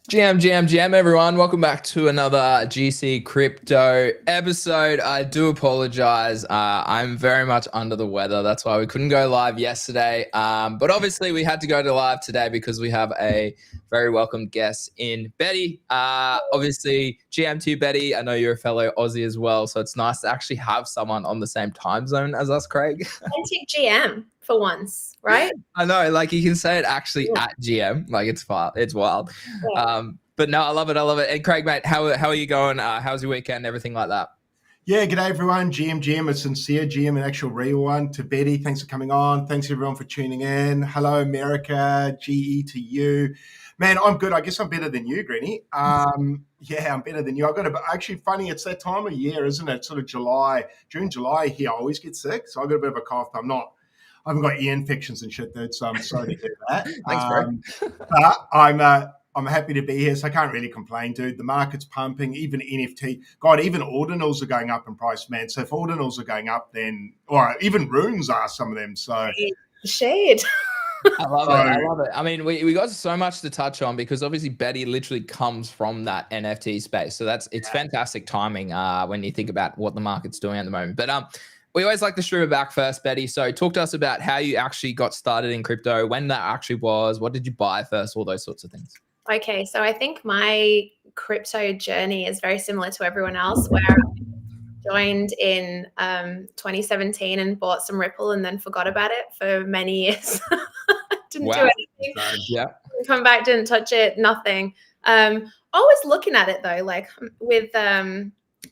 GM, everyone. Welcome back to another GC Crypto episode. I do apologize. I'm very much under the weather. That's why we couldn't go live yesterday. But obviously, we had to go to live today because we have a very welcome guest in Betty. Obviously, GM2 Betty. I know you're a fellow Aussie as well. So it's nice to actually have someone on the same time zone as us, Craig. Authentic GM for once, right? I know, like you can say it actually at GM, like it's wild. Yeah. But no, I love it. And Craig, mate, how are you going? How's your weekend? Everything like that? Yeah, g'day everyone. GM, a sincere GM, an actual real one. To Betty, thanks for coming on. Thanks everyone for tuning in. Hello, America. GE to you. Man, I'm good. I guess I'm better than you, Greeny. Yeah, I'm better than you. Actually funny, it's that time of year, isn't it? Sort of June, July here. I always get sick. So I got a bit of a cough. I haven't got ear infections and shit, dude. So I'm sorry to hear that. Thanks, bro. But I'm happy to be here, so I can't really complain, dude. The market's pumping, even NFT. God, even ordinals are going up in price, man. So if ordinals are going up, then, or even runes are, some of them. So Shade. I love it. I mean, we got so much to touch on because obviously Betty literally comes from that NFT space. So it's fantastic timing when you think about what the market's doing at the moment. But we always like to stream it back first, Betty. So talk to us about how you actually got started in crypto, when that actually was, what did you buy first, all those sorts of things. Okay, so I think my crypto journey is very similar to everyone else, where I joined in 2017 and bought some Ripple and then forgot about it for many years. Didn't do anything. Yeah. Come back, didn't touch it, nothing. Always looking at it though, like with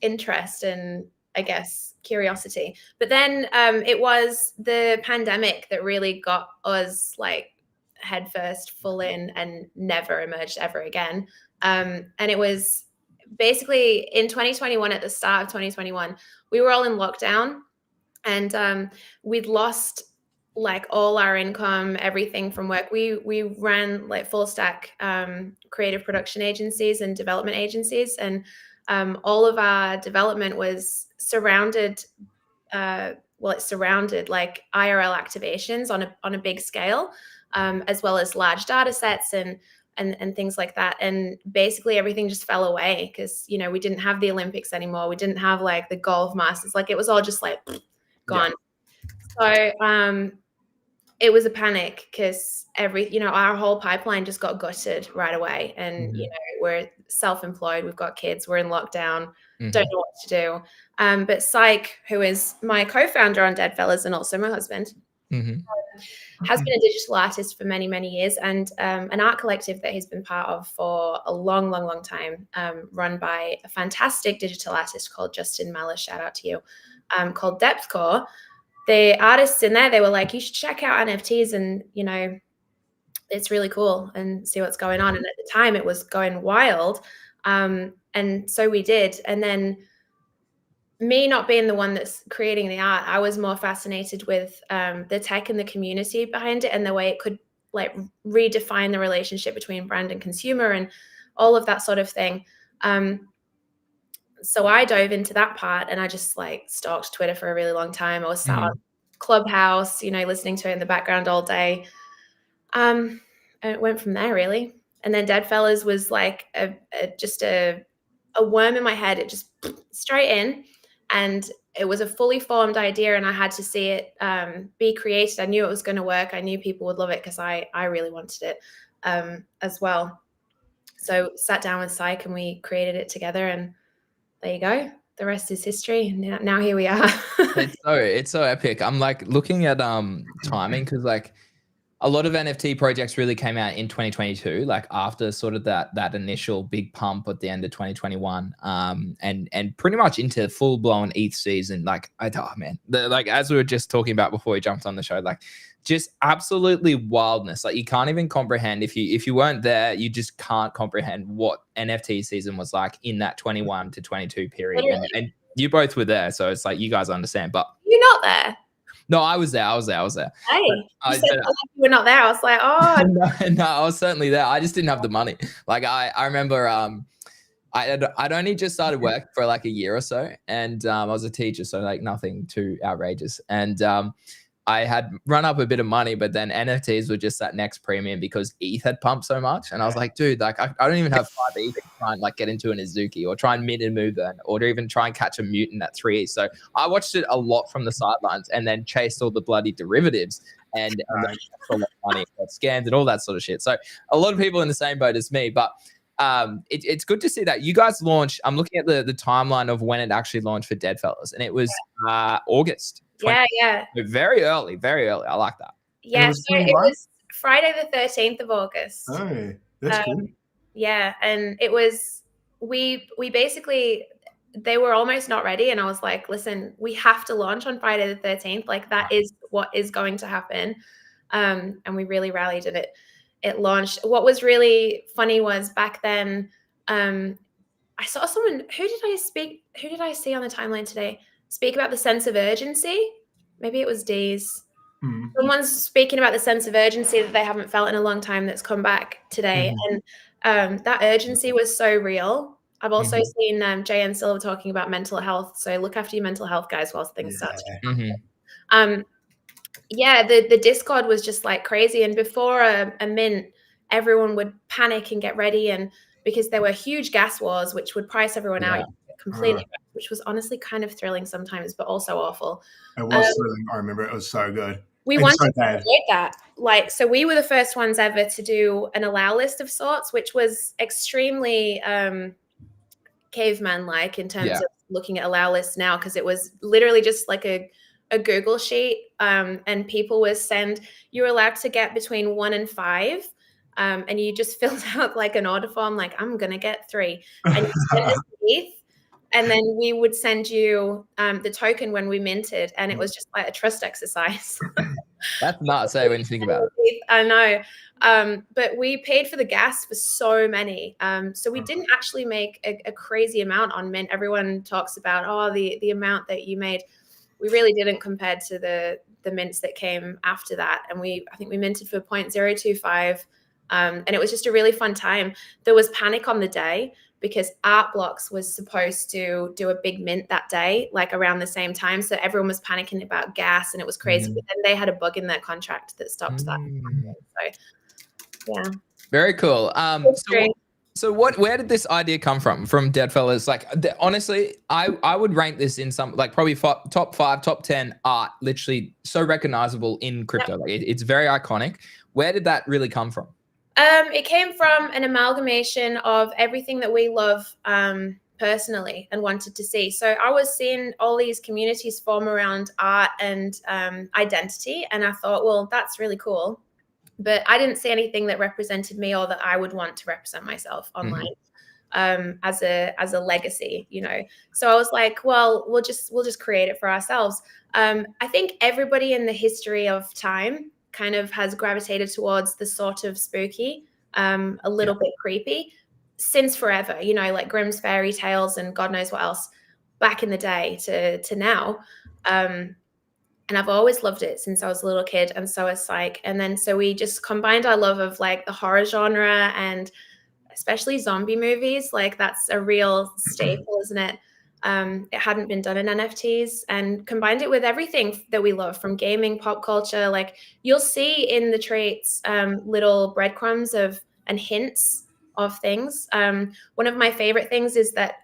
interest and I guess curiosity. But then it was the pandemic that really got us like headfirst full in and never emerged ever again. And it was basically in 2021, at the start of 2021, we were all in lockdown and we'd lost like all our income, everything from work. We ran like full stack creative production agencies and development agencies, and all of our development was surrounded it's surrounded like IRL activations on a big scale, as well as large data sets and things like that. And basically everything just fell away because, you know, we didn't have the Olympics anymore. We didn't have like the golf masters. Like it was all just like gone. Yeah. So it was a panic because our whole pipeline just got gutted right away. And, you know, we're self-employed. We've got kids. We're in lockdown. Don't know what to do. But Psych, who is my co-founder on Deadfellaz and also my husband, has been a digital artist for many, many years, and an art collective that he's been part of for a long, long, long time, run by a fantastic digital artist called Justin Malice, shout out to you, called Depthcore. The artists in there, they were like, you should check out NFTs and, you know, it's really cool and see what's going on. And at the time it was going wild. And so we did. And then me not being the one that's creating the art, I was more fascinated with the tech and the community behind it and the way it could like redefine the relationship between brand and consumer and all of that sort of thing. So I dove into that part and I just like stalked Twitter for a really long time. I was sat on Clubhouse, you know, listening to it in the background all day. And it went from there really. And then Deadfellaz was like just a worm in my head. It just straight in. And it was a fully formed idea and I had to see it be created. I knew it was going to work. I knew people would love it because I really wanted it as well. So sat down with Psych and we created it together and there you go. The rest is history. Now here we are. It's so epic. I'm like looking at timing because like a lot of NFT projects really came out in 2022, like after sort of that initial big pump at the end of 2021, and pretty much into full blown ETH season. Like like as we were just talking about before we jumped on the show, like just absolutely wildness. Like you can't even comprehend if you weren't there, you just can't comprehend what NFT season was like in that 21 to 22 period. And you both were there, so it's like you guys understand. But you're not there. No, I was there. Hey, you said you were not there. I was like, oh. No, I was certainly there. I just didn't have the money. Like I remember I'd only just started work for like a year or so, and I was a teacher, so like nothing too outrageous. And I had run up a bit of money, but then NFTs were just that next premium because ETH had pumped so much. And I was like, dude, like I don't even have 5 ETH to try and like get into an Azuki or try and mid and move then, or to even try and catch a mutant at 3 ETH. So I watched it a lot from the sidelines and then chased all the bloody derivatives and then a lot of money, got scams and all that sort of shit. So a lot of people in the same boat as me, but it's good to see that you guys launched. I'm looking at the timeline of when it actually launched for Deadfellaz, and it was August. Yeah. Very early. I like that. Yeah, so it was Friday the 13th of August. Oh, that's cool. Yeah, and it was, we basically, they were almost not ready, and I was like, listen, we have to launch on Friday the 13th. Like that is what is going to happen. And we really rallied, and it launched. What was really funny was back then, I saw someone, who did I see on the timeline today speak about the sense of urgency? Maybe it was Dee's. Someone's speaking about the sense of urgency that they haven't felt in a long time that's come back today. And that urgency was so real. I've also seen JN Silver talking about mental health. So look after your mental health, guys, whilst things start to the Discord was just like crazy. And before a mint, everyone would panic and get ready. And because there were huge gas wars, which would price everyone out completely, which was honestly kind of thrilling sometimes, but also awful. It was thrilling. I remember it was so good. We wanted to create that. Like, so we were the first ones ever to do an allow list of sorts, which was extremely caveman-like in terms of looking at allow lists now, because it was literally just like a Google sheet, and people were you were allowed to get between 1 and 5. And you just filled out like an order form, like I'm going to get 3. And you sent us ETH, and then we would send you the token when we minted. And it was just like a trust exercise. That's not so when you think about it. I know. But we paid for the gas for so many. So we didn't actually make a crazy amount on mint. Everyone talks about, the amount that you made. We really didn't compared to the mints that came after that. And I think we minted for 0.025. And it was just a really fun time. There was panic on the day because Art Blocks was supposed to do a big mint that day, like around the same time. So everyone was panicking about gas, and it was crazy. But then they had a bug in their contract that stopped that. So, yeah. Very cool. So where did this idea come from Deadfellaz? Like, honestly, I would rank this in some, like probably top 5, top 10 art, literally so recognizable in crypto. Like it's very iconic. Where did that really come from? It came from an amalgamation of everything that we love personally and wanted to see. So I was seeing all these communities form around art and identity, and I thought, well, that's really cool. But I didn't see anything that represented me or that I would want to represent myself online as a legacy, you know. So I was like, well, we'll just create it for ourselves. I think everybody in the history of time kind of has gravitated towards the sort of spooky, a little bit creepy since forever, you know, like Grimm's fairy tales and God knows what else back in the day to now. And I've always loved it since I was a little kid. And so it's like, and then so we just combined our love of like the horror genre and especially zombie movies. Like that's a real staple, isn't it? It hadn't been done in NFTs, and combined it with everything that we love from gaming, pop culture. Like you'll see in the traits little breadcrumbs and hints of things. One of my favorite things is that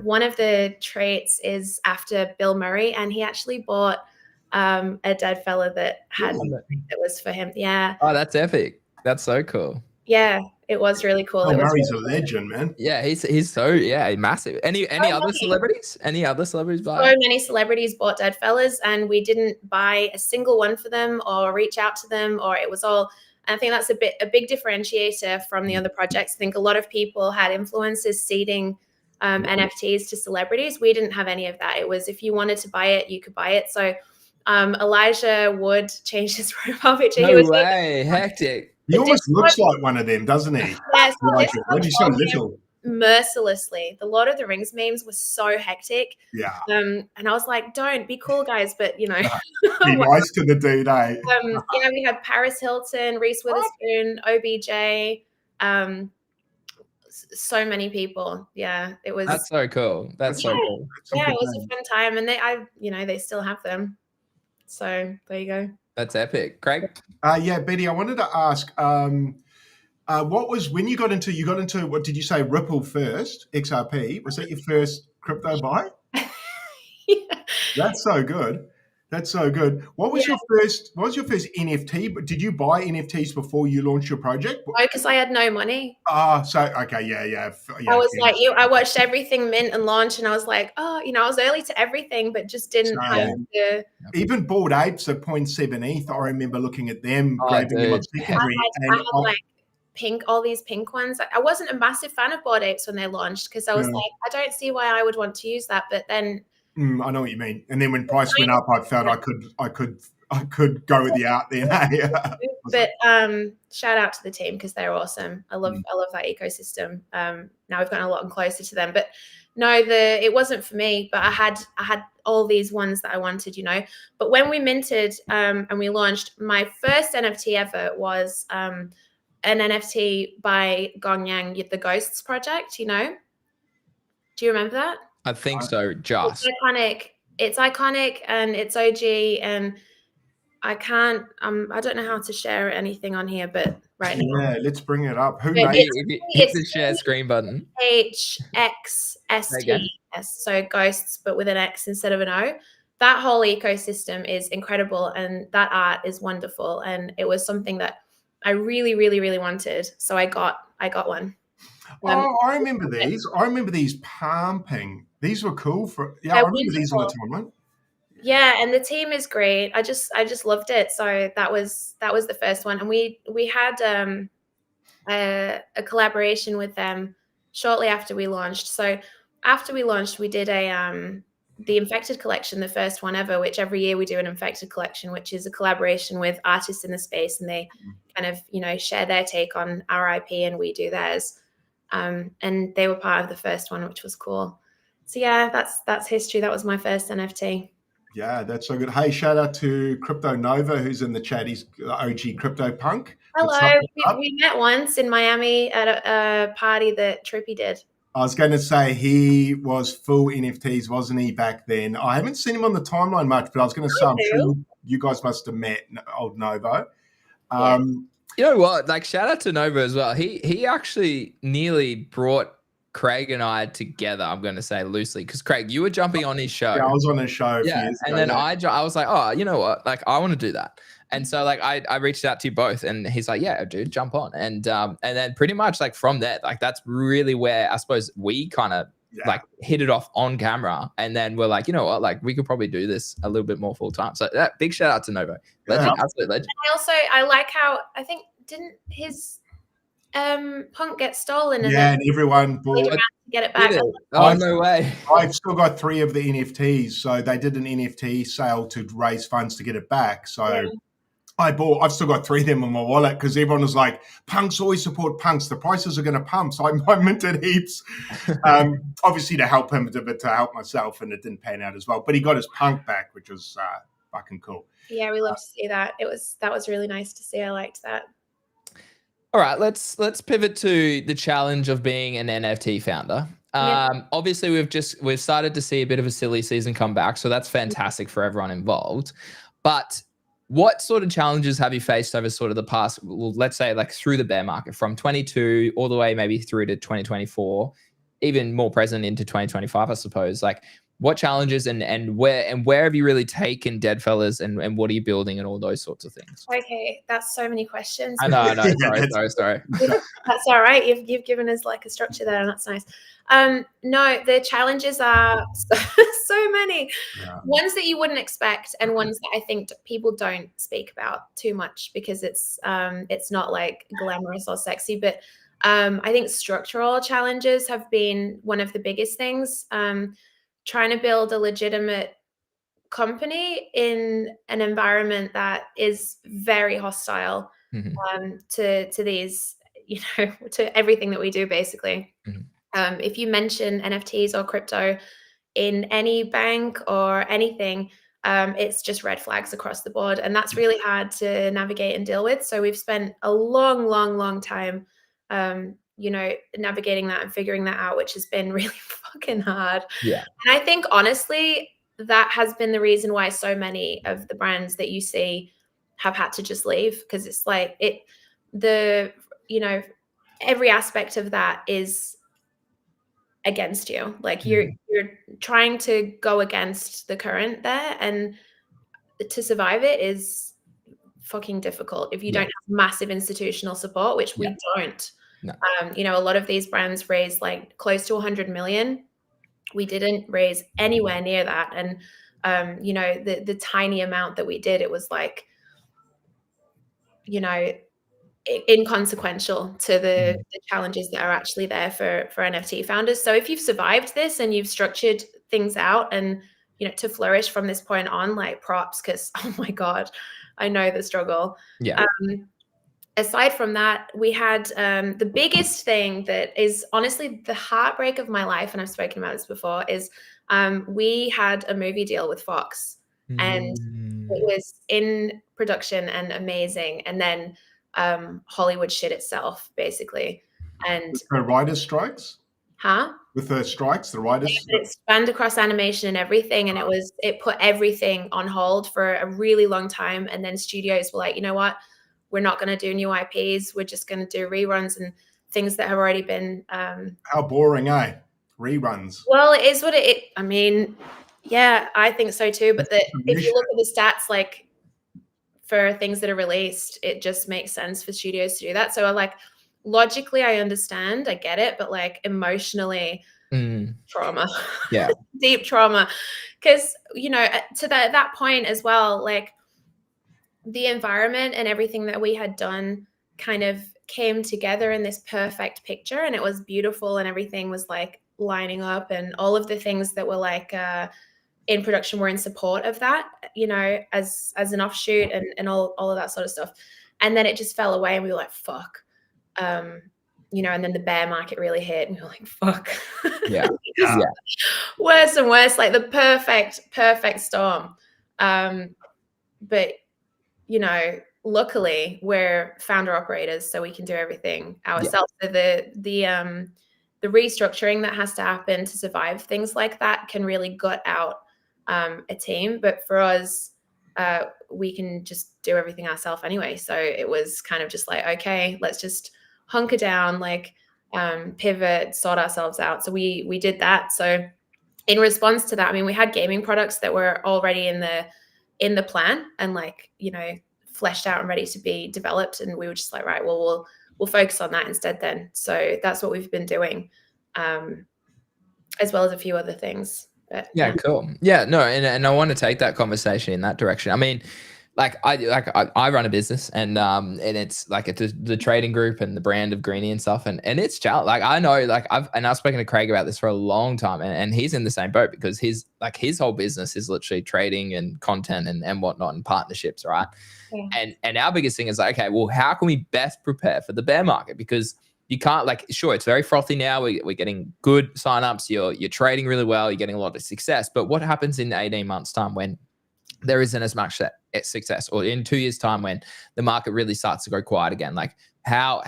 one of the traits is after Bill Murray, and he actually bought a Deadfellaz that that was for him. Yeah. Oh, that's epic. That's so cool. Yeah, it was really cool. Oh, Murray's a legend, man. Yeah, he's so massive. Any other celebrities? Any other celebrities buy? So many celebrities bought Deadfellaz, and we didn't buy a single one for them or reach out to them, or it was all. I think that's a big differentiator from the other projects. I think a lot of people had influencers seeding NFTs to celebrities. We didn't have any of that. It was if you wanted to buy it, you could buy it. So Elijah Wood changed his profile picture. No way, hectic. He almost looks like one of them, doesn't he? Yes, he's so little. Mercilessly. The Lord of the Rings memes were so hectic. Yeah. And I was like, don't be cool, guys, but you know. Be nice to the dude, eh? We had Paris Hilton, Reese Witherspoon, OBJ, so many people. Yeah, it was. That's so cool. That's so cool. Yeah, it was a fun time, and they still have them. So there you go. That's epic. Craig? Yeah, Betty, I wanted to ask, what was when you got into what did you say, Ripple first, XRP? Was that your first crypto buy? Yeah. That's so good. That's so good. What was your first NFT? But did you buy NFTs before you launched your project? No, because I had no money. So okay, yeah. I was like you. I watched everything mint and launch, and I was like, oh, I was early to everything, but just didn't have the. Even Bored Apes at 0.7 ETH. I remember looking at them, grabbing them on secondary. I had like all these pink ones. I wasn't a massive fan of Bored Apes when they launched because I was like, I don't see why I would want to use that. But then I know what you mean. And then when price went up, I felt I could go with the out there. But shout out to the team because they're awesome. I love that ecosystem. Now we've gotten a lot closer to them. But no, it wasn't for me. But I had all these ones that I wanted, But when we minted and we launched, my first NFT ever was an NFT by Gongyang, the Ghosts project. Do you remember that? I think so. Just it's iconic and it's OG, and I don't know how to share anything on here, but right now. Yeah, let's bring it up. Who made it? Hit the share screen button. HXSTS, so ghosts, but with an X instead of an O. That whole ecosystem is incredible, and that art is wonderful, and it was something that I really, really, really wanted. So I got one. I remember these. I remember these pumping. These were cool I remember these on the timeline. Yeah, and the team is great. I just loved it. So that was the first one, and we had a collaboration with them shortly after we launched. So after we launched, we did the Infected collection, the first one ever, which every year we do an Infected collection, which is a collaboration with artists in the space, and they kind of share their take on our IP and we do theirs. And they were part of the first one, which was cool. So yeah, that's history. That was my first NFT. Yeah, that's so good. Hey, shout out to Crypto Nova, who's in the chat. He's OG Crypto Punk. Hello. We met once in Miami at a party that Trippy did. I was going to say he was full NFTs, wasn't he, back then? I haven't seen him on the timeline much, but I was going to say I'm sure you guys must have met old Novo. You know what? Like, shout out to Nova as well. He actually nearly brought Craig and I together, I'm going to say loosely, because Craig, you were jumping on his show. Yeah, I was on his show. And then I was like, oh, you know what? Like, I want to do that. And so like I reached out to you both, and he's like, yeah, dude, jump on. And then pretty much like from there, like that's really where I suppose we kind of like hit it off on camera. And then we're like, you know what? Like we could probably do this a little bit more full time. So that big shout out to Novo. Legend, absolute legend. And I like how didn't his punk get stolen? And and everyone bought to get it back. No way. I've still got 3 of the NFTs. So they did an NFT sale to raise funds to get it back. So I've still got 3 of them in my wallet because everyone was like, punks always support punks. The prices are going to pump. So I minted heaps, obviously to help him, but to help myself, and it didn't pan out as well. But he got his punk back, which was fucking cool. Yeah, we love to see that. That was really nice to see. I liked that. All right, let's pivot to the challenge of being an NFT founder. Obviously, we've started to see a bit of a silly season come back, so that's fantastic for everyone involved. But what sort of challenges have you faced over sort of the past, well, let's say like through the bear market from 22 all the way maybe through to 2024, even more present into 2025, I suppose? Like what challenges and where have you really taken Deadfellaz and what are you building and all those sorts of things? Okay, that's so many questions. I know. Sorry. That's all right. You've given us like a structure there, and that's nice. No, the challenges are so many. Ones that you wouldn't expect, and ones that I think people don't speak about too much because it's not like glamorous or sexy. But I think structural challenges have been one of the biggest things. Trying to build a legitimate company in an environment that is very hostile to these, to everything that we do, basically. If you mention NFTs or crypto in any bank or anything, it's just red flags across the board. And that's really hard to navigate and deal with. So we've spent a long time, navigating that and figuring that out, which has been really fucking hard. Yeah. And I think honestly, that has been the reason why so many of the brands that you see have had to just leave, because it's like every aspect of that is against you. Like you're trying to go against the current there, and to survive it is fucking difficult if you don't have massive institutional support, which we don't. No. A lot of these brands raise like close to 100 million. We didn't raise anywhere near that. And the tiny amount that we did, it was like, inconsequential to the challenges that are actually there for NFT founders. So if you've survived this and you've structured things out and to flourish from this point on, like, props, because oh my God, I know the struggle. Aside from that, we had the biggest thing that is honestly the heartbreak of my life, and I've spoken about this before, is we had a movie deal with Fox, and it was in production and amazing, and then Hollywood shit itself, basically. And the writers' strikes? With the strikes, the writers? It spanned across animation and everything, and it put everything on hold for a really long time. And then studios were like, you know what? We're not going to do new IPs. We're just going to do reruns and things that have already been. How boring, eh? Reruns. Well, it is what I mean, yeah, I think so too. But if you look at the stats, like, for things that are released, it just makes sense for studios to do that. So, like, logically, I understand, I get it, but like emotionally, trauma, deep trauma, because to that point as well, like, the environment and everything that we had done kind of came together in this perfect picture, and it was beautiful, and everything was like lining up, and all of the things that were like in production were in support of that, as an offshoot and all of that sort of stuff. And then it just fell away, and we were like, fuck. And then the bear market really hit, and we were like, fuck. Worse and worse, like the perfect storm. But luckily we're founder operators, so we can do everything ourselves. So the restructuring that has to happen to survive things like that can really gut out a team. But for us, we can just do everything ourselves anyway. So it was kind of just like, okay, let's just hunker down, like, pivot, sort ourselves out. So we did that. So in response to that, I mean, we had gaming products that were already in the plan and, like, fleshed out and ready to be developed, and we were just like, right, well, we'll focus on that instead then. So that's what we've been doing, as well as a few other things. But, cool. No, and I want to take that conversation in that direction. I mean, I run a business, and it's like it's the trading group and the brand of Greeny and stuff, and it's challenging. Like, I know, like, I've spoken to Craig about this for a long time, and he's in the same boat, because his whole business is literally trading and content and whatnot and partnerships, right? And our biggest thing is like, okay, well, how can we best prepare for the bear market? Because you can't, like, sure, it's very frothy now. We're getting good signups. You're trading really well. You're getting a lot of success. But what happens in 18 months' time when there isn't as much success, or in 2 years' time when the market really starts to go quiet again? Like, how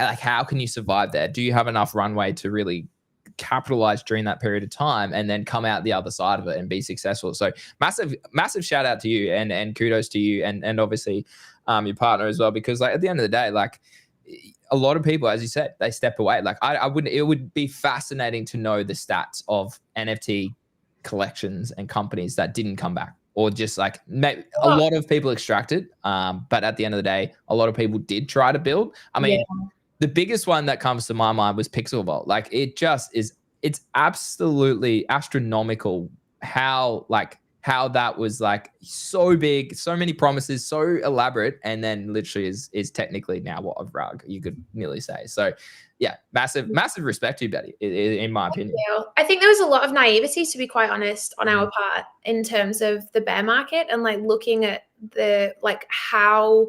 can you survive there? Do you have enough runway to really capitalize during that period of time and then come out the other side of it and be successful? So massive shout out to you, and kudos to you, and obviously your partner as well, because, like, at the end of the day, like, a lot of people, as you said, they step away. Like, it would be fascinating to know the stats of NFT collections and companies that didn't come back, or just like a lot of people extracted. But at the end of the day, a lot of people did try to build. I mean, the biggest one that comes to my mind was Pixel Vault. Like, it's absolutely astronomical how that was, like, so big, so many promises, so elaborate, and then literally is technically now what, a rug, you could nearly say. So yeah, massive respect to you, Betty, in my opinion. I think there was a lot of naivety, to be quite honest, on our part in terms of the bear market, and like looking at how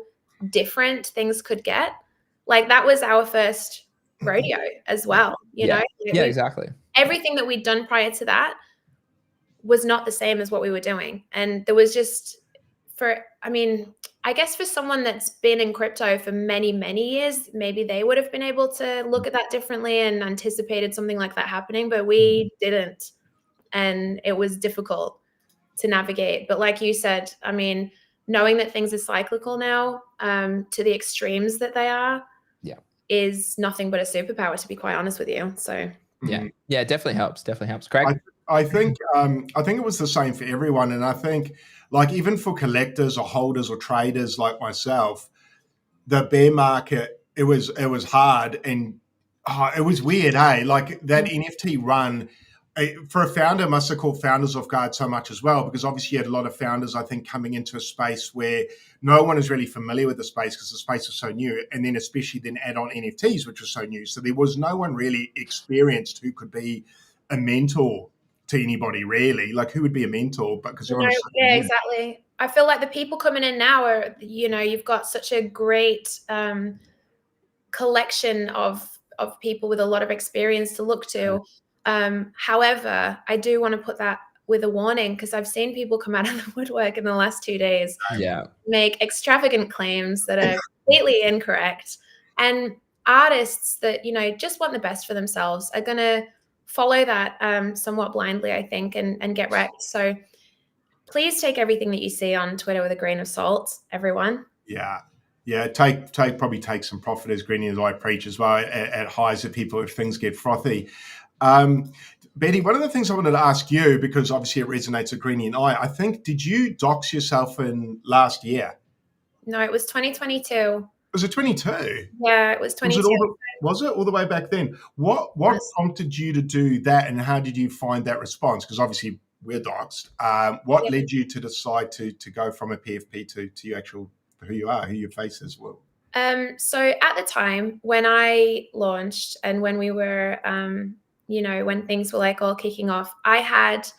different things could get. Like, that was our first rodeo as well, you know? Exactly. Everything that we'd done prior to that was not the same as what we were doing. And there was just, I guess for someone that's been in crypto for many, many years, maybe they would have been able to look at that differently and anticipated something like that happening, but we didn't. And it was difficult to navigate. But like you said, I mean, knowing that things are cyclical now, to the extremes that they are, is nothing but a superpower, to be quite honest with you. So yeah, it definitely helps. Craig? I think it was the same for everyone, and I think like even for collectors or holders or traders like myself, the bear market, it was hard, and it was weird, hey? Like that NFT run for a founder must have caught founders off guard so much as well, because obviously you had a lot of founders, I think, coming into a space where no one is really familiar with the space because the space was so new, and then especially then add on NFTs, which was so new. So there was no one really experienced who could be a mentor to anybody, really. Like who would be a mentor? But because everyone, yeah, exactly. I feel like the people coming in now are, you've got such a great collection of people with a lot of experience to look to. However, I do want to put that with a warning, because I've seen people come out of the woodwork in the last 2 days, make extravagant claims that are completely incorrect. And artists that, just want the best for themselves are going to follow that somewhat blindly, I think, and get wrecked. So please take everything that you see on Twitter with a grain of salt, everyone. Yeah, probably take some profit, as Greeny as I preach as well, at highs of people if things get frothy. Betty, one of the things I wanted to ask you, because obviously it resonates with Greeny and I think, did you dox yourself in last year? No, it was 2022. Was it 22? Yeah, it was 22. Was it all the way back then? What prompted you to do that, and how did you find that response? Because obviously we're doxed. What led you to decide to go from a PFP to your actual who you are, who your face is? Well, so at the time when I launched and when we were, when things were like all kicking off, I had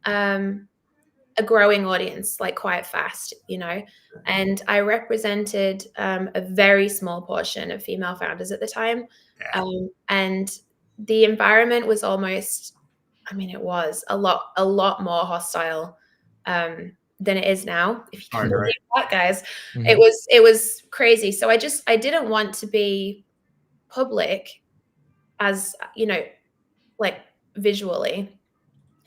a growing audience like quite fast, and I represented a very small portion of female founders at the time. And the environment was almost, it was a lot more hostile than it is now, if you can believe that, guys. It was crazy. So I didn't want to be public, as like visually.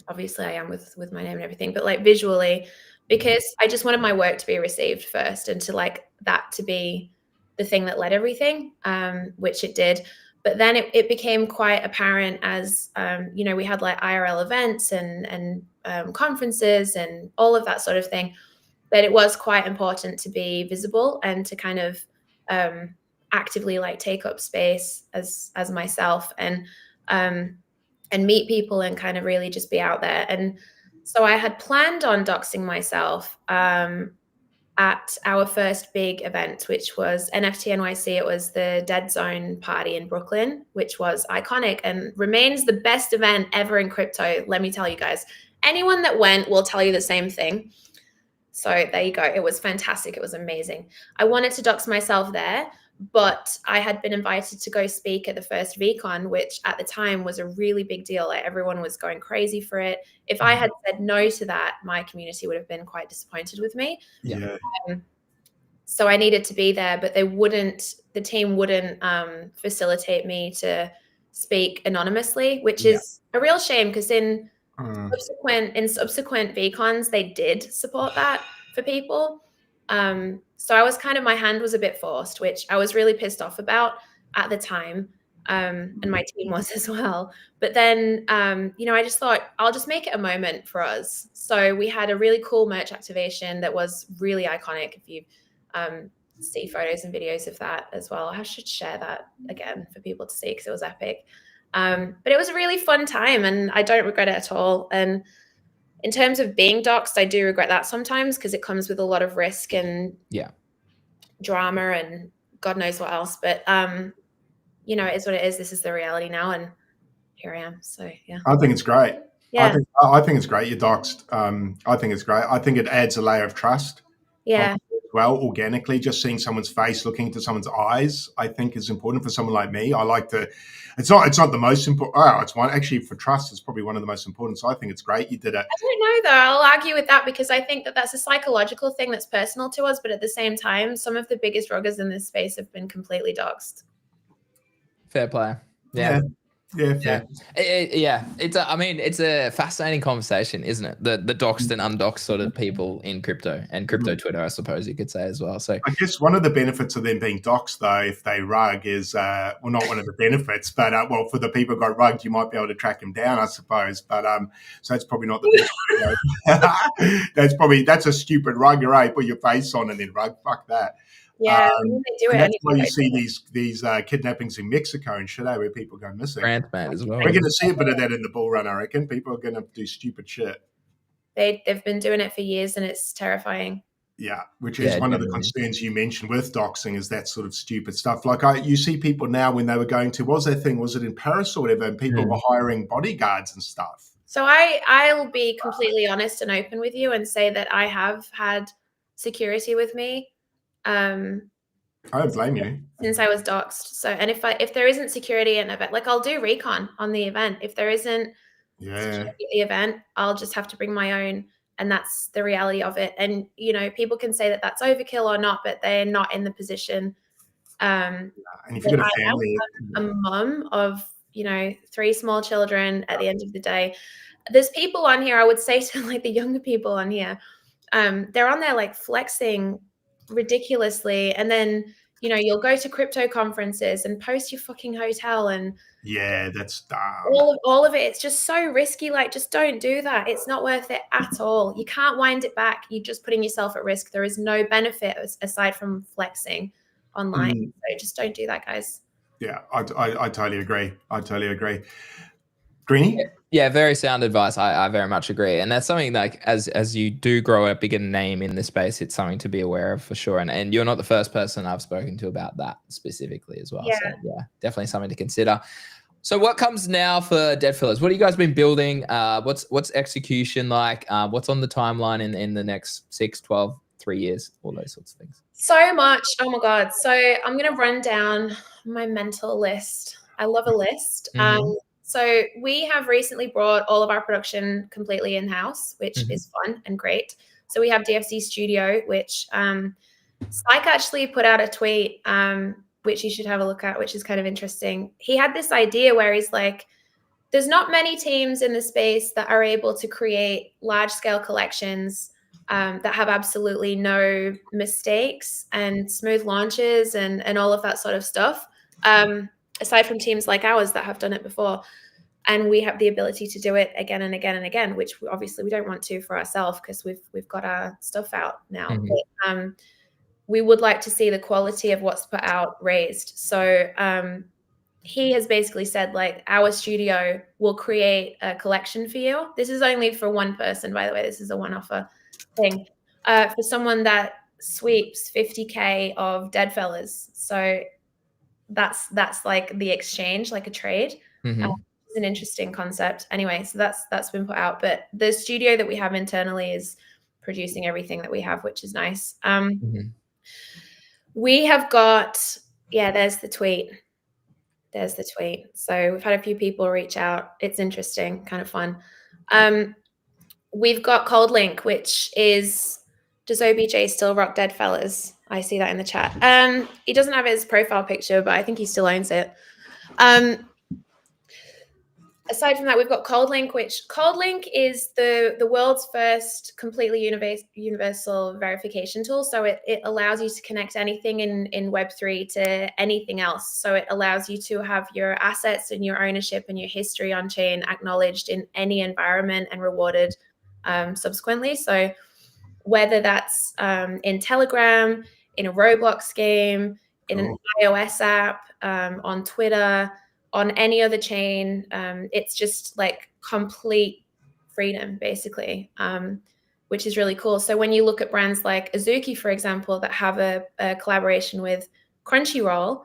Obviously I am with my name and everything, but like visually, because I just wanted my work to be received first, and to like that to be the thing that led everything, which it did. But then it became quite apparent as, we had like IRL events and conferences and all of that sort of thing, that it was quite important to be visible and to kind of actively like take up space as myself, and meet people and kind of really just be out there. And so I had planned on doxing myself at our first big event, which was NFT NYC. It was the Dead Zone party in Brooklyn, which was iconic and remains the best event ever in crypto. Let me tell you guys, anyone that went will tell you the same thing. So there you go. It was fantastic. It was amazing. I wanted to dox myself there, but I had been invited to go speak at the first VCon, which at the time was a really big deal. Like everyone was going crazy for it. If I had said no to that, my community would have been quite disappointed with me. So I needed to be there, but the team wouldn't facilitate me to speak anonymously, which is a real shame, because in subsequent VCons, they did support that for people. So I was my hand was a bit forced, which I was really pissed off about at the time. And my team was as well. But then, I just thought I'll just make it a moment for us. So we had a really cool merch activation that was really iconic. If you see photos and videos of that as well, I should share that again for people to see, because it was epic. But it was a really fun time, and I don't regret it at all. And in terms of being doxxed, I do regret that sometimes, because it comes with a lot of risk and drama and God knows what else. But it is what it is. This is the reality now, and here I am. So yeah, I think it's great. Yeah, I think it's great. You're doxxed. I think it's great. I think it adds a layer of trust. Yeah. Well, organically, just seeing someone's face, looking into someone's eyes, I think is important for someone like me. I like to. It's not the most important. Oh, it's one actually for trust. It's probably one of the most important. So I think it's great you did it. I don't know though. I'll argue with that, because I think that that's a psychological thing that's personal to us. But at the same time, some of the biggest ruggers in this space have been completely doxxed. Fair play. Yeah. Yeah, fair. Yeah. It's I mean, it's a fascinating conversation, isn't it? The doxed and undoxed sort of people in crypto and crypto Twitter, I suppose you could say as well. So I guess one of the benefits of them being doxed, though, if they rug, is well, not one of the benefits, but well, for the people who got rugged, you might be able to track them down, I suppose. But so it's probably not the best way to go. That's a stupid rug, right? Put your face on and then rug. Fuck that. Yeah, I mean, they do it. And that's why you anyway. see these kidnappings in Mexico and shit, where people go missing. Grant man as well. We're going to see a bit of that in the bull run, I reckon. People are going to do stupid shit. They've been doing it for years, and it's terrifying. Yeah, which is one of the concerns you mentioned with doxing, is that sort of stupid stuff. Like you see people now when they were going to, what was that thing? Was it in Paris or whatever? And people were hiring bodyguards and stuff. So I'll be completely honest and open with you and say that I have had security with me. I don't blame you. Since I was doxed. So, and if there isn't security at an event, like I'll do recon on the event. If there isn't security at the event, I'll just have to bring my own. And that's the reality of it. And, you know, people can say that that's overkill or not, but they're not in the position. And if you've got a family, a mum of, you know, 3 small children at the end of the day, there's people on here, I would say to like the younger people on here, they're on there like flexing ridiculously. And then, you know, you'll go to crypto conferences and post your fucking hotel and that's dumb. all of it. It's just so risky. Like, just don't do that. It's not worth it at all. You can't wind it back. You're just putting yourself at risk. There is no benefit aside from flexing online. So just don't do that, guys. Yeah, I totally agree. Greeny? Yeah, very sound advice. I very much agree. And that's something like as you do grow a bigger name in this space, it's something to be aware of for sure. And you're not the first person I've spoken to about that specifically as well. Yeah. So yeah, definitely something to consider. So what comes now for Deadfellaz? What have you guys been building? What's execution like? What's on the timeline in the next 6, 12, 3 years? All those sorts of things. So much. Oh my God. So I'm going to run down my mental list. I love a list. So we have recently brought all of our production completely in-house, which is fun and great. So we have DFC Studio, which Spike actually put out a tweet, which you should have a look at, which is kind of interesting. He had this idea where he's like, there's not many teams in the space that are able to create large-scale collections that have absolutely no mistakes and smooth launches and all of that sort of stuff, aside from teams like ours that have done it before. And we have the ability to do it again and again and again, which obviously we don't want to for ourselves because we've got our stuff out now. But, we would like to see the quality of what's put out raised. So he has basically said, like, our studio will create a collection for you. This is only for one person, by the way. This is a one-offer thing. For someone that sweeps 50K of Deadfellaz. So that's like the exchange, like a trade. It's an interesting concept. Anyway, so that's been put out. But the studio that we have internally is producing everything that we have, which is nice. We have got, there's the tweet. So we've had a few people reach out. It's interesting, kind of fun. We've got Cold Link, which is, does OBJ still rock Deadfellaz? I see that in the chat. He doesn't have his profile picture, but I think he still owns it. Aside from that, we've got Cold Link, which Cold Link is the world's first completely universal verification tool. So it allows you to connect anything in Web3 to anything else. So it allows you to have your assets and your ownership and your history on chain acknowledged in any environment and rewarded subsequently. So whether that's in Telegram, in a Roblox game, in an iOS app, on Twitter, on any other chain, it's just like complete freedom, basically, which is really cool. So when you look at brands like Azuki, for example, that have a collaboration with Crunchyroll,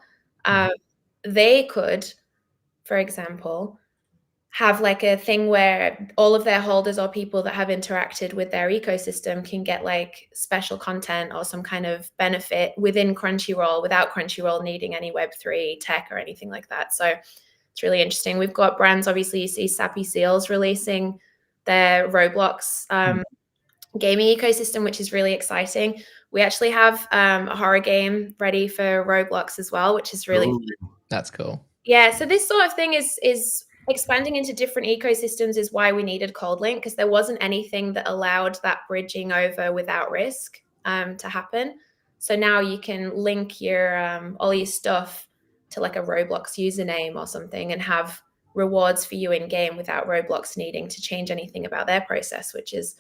they could, for example, have like a thing where all of their holders or people that have interacted with their ecosystem can get like special content or some kind of benefit within Crunchyroll without Crunchyroll needing any Web3 tech or anything like that. So it's really interesting. We've got brands, obviously you see Sappy Seals releasing their Roblox gaming ecosystem, which is really exciting. We actually have a horror game ready for Roblox as well, which is really fun. That's cool. Yeah, so this sort of thing is expanding into different ecosystems is why we needed ColdLink, because there wasn't anything that allowed that bridging over without risk to happen. So now you can link your all your stuff to like a Roblox username or something and have rewards for you in game without Roblox needing to change anything about their process, which is,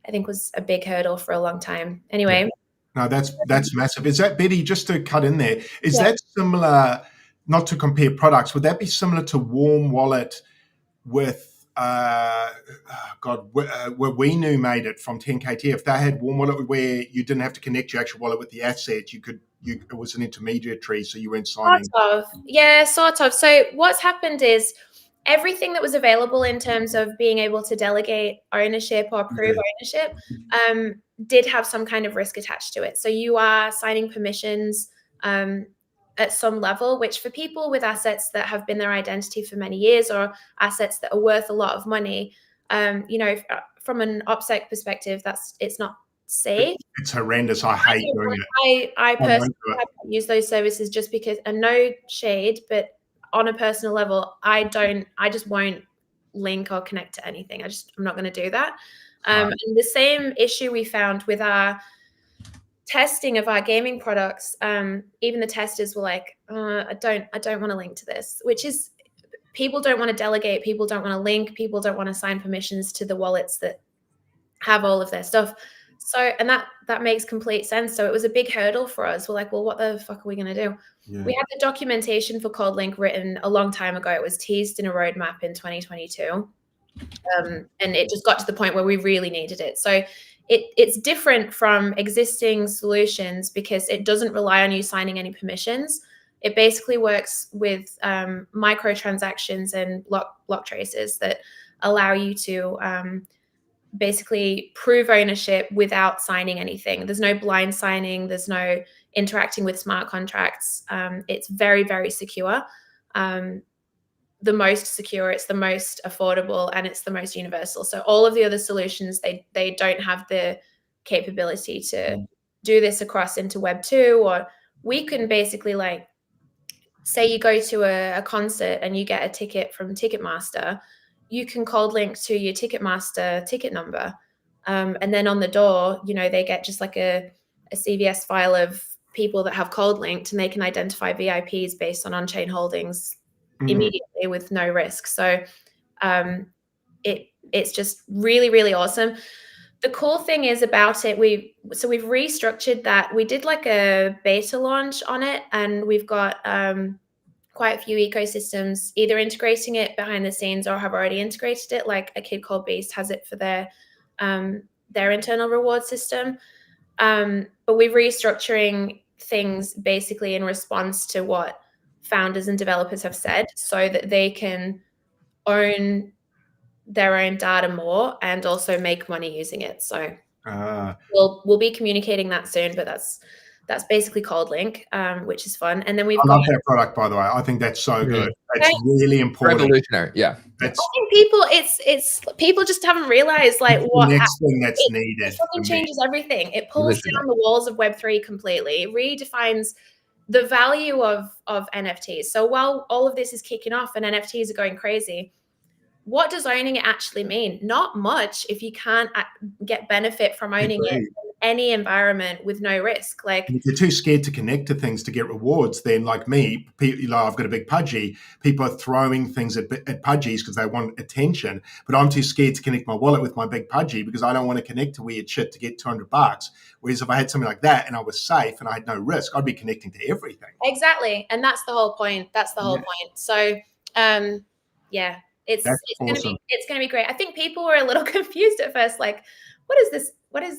I think, was a big hurdle for a long time. Anyway. No, that's massive. Is that, Betty, just to cut in there, is Yeah. that similar, not to compare products, would that be similar to Warm Wallet with where We Knew made it from 10KT? If they had Warm Wallet where you didn't have to connect your actual wallet with the asset, it was an intermediary, so you weren't signing. Sort of. Yeah, sort of. So what's happened is everything that was available in terms of being able to delegate ownership or prove ownership did have some kind of risk attached to it. So you are signing permissions at some level, which for people with assets that have been their identity for many years or assets that are worth a lot of money, from an OPSEC perspective, it's not safe. It's horrendous. I hate doing it. I personally have used those services just because, and no shade, but on a personal level, I just won't link or connect to anything. I'm not going to do that. And the same issue we found with our testing of our gaming products, even the testers were like, I don't want to link to this, which is, people don't want to delegate, people don't want to link, people don't want to sign permissions to the wallets that have all of their stuff. So, and that makes complete sense. So it was a big hurdle for us. We're like, well, what the fuck are we going to do? Yeah. We had the documentation for ColdLink written a long time ago. It was teased in a roadmap in 2022. And it just got to the point where we really needed it. So it's different from existing solutions because it doesn't rely on you signing any permissions. It basically works with microtransactions and block traces that allow you to basically prove ownership without signing anything. There's no blind signing. There's no interacting with smart contracts. It's very, very secure. The most secure, it's the most affordable, and it's the most universal. So all of the other solutions, they don't have the capability to do this across into Web 2, or we can basically, like, say you go to a concert and you get a ticket from Ticketmaster, you can cold link to your Ticketmaster ticket number. And then on the door, they get just like a CVS file of people that have cold linked, and they can identify VIPs based on on-chain holdings immediately with no risk. So it's just really, really awesome. The cool thing is about it, we've restructured that. We did like a beta launch on it, and we've got quite a few ecosystems either integrating it behind the scenes or have already integrated it. Like a kid called Beast has it for their internal reward system. But we're restructuring things basically in response to what founders and developers have said, so that they can own their own data more and also make money using it. So we'll be communicating that soon, but that's basically ColdLink, which is fun. And then I love that product, by the way. I think that's so good. That's really important. Revolutionary, yeah. I think people, it's people just haven't realized like what the next thing that's needed. It fucking changes everything. It pulls down the walls of Web3 completely. It redefines the value of NFTs. So while all of this is kicking off and NFTs are going crazy, what does owning it actually mean? Not much if you can't get benefit from owning it in any environment with no risk. Like, if you're too scared to connect to things to get rewards, then like me, I've got a big Pudgy. People are throwing things at Pudgies because they want attention, but I'm too scared to connect my wallet with my big Pudgy because I don't want to connect to weird shit to get $200. Whereas if I had something like that and I was safe and I had no risk, I'd be connecting to everything. Exactly, and that's the whole point. Point. So, yeah. It's awesome. It's gonna be great. I think people were a little confused at first, like, what is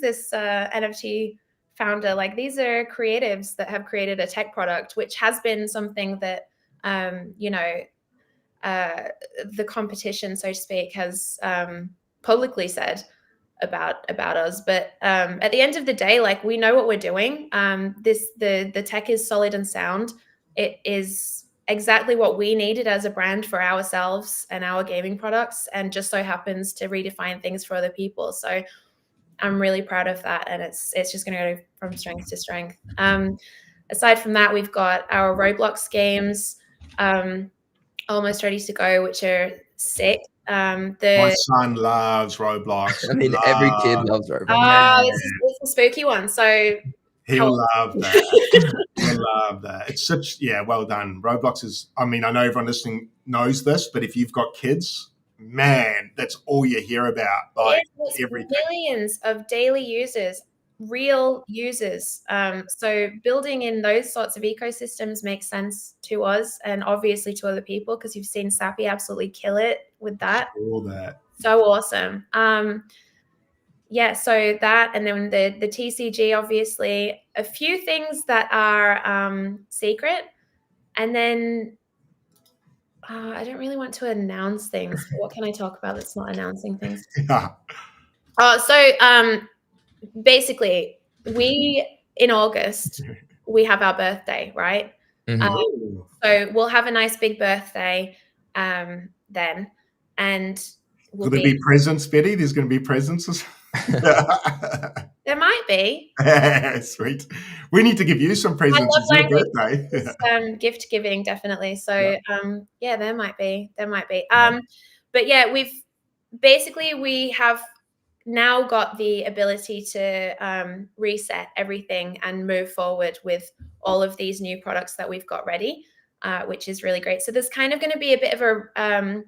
this NFT founder? Like, these are creatives that have created a tech product, which has been something that the competition, so to speak, has publicly said about us. But at the end of the day, like, we know what we're doing. The tech is solid and sound. It is exactly what we needed as a brand for ourselves and our gaming products, and just so happens to redefine things for other people. So I'm really proud of that, and it's just going to go from strength to strength. Aside from that, we've got our Roblox games. almost ready to go, which are sick. My son loves Roblox. I mean, every kid loves Roblox. It's a spooky one. So he'll love that. He'll love that. It's such, well done. Roblox is, I mean, I know everyone listening knows this, but if you've got kids, man, that's all you hear about. Like everything. Millions of daily users, real users. So building in those sorts of ecosystems makes sense to us and obviously to other people, because you've seen Sappy absolutely kill it with that. All that. So awesome. So that, and then the TCG, obviously, a few things that are secret, and then I don't really want to announce things. But what can I talk about that's not announcing things? Basically, in August, we have our birthday, right? Mm-hmm. So we'll have a nice big birthday then, and will there be presents, Betty? There's going to be presents. There might be. Sweet. We need to give you some presents. It's your birthday. Gift giving, definitely. So there might be. But yeah, we have now got the ability to reset everything and move forward with all of these new products that we've got ready, which is really great. So there's kind of going to be a bit of a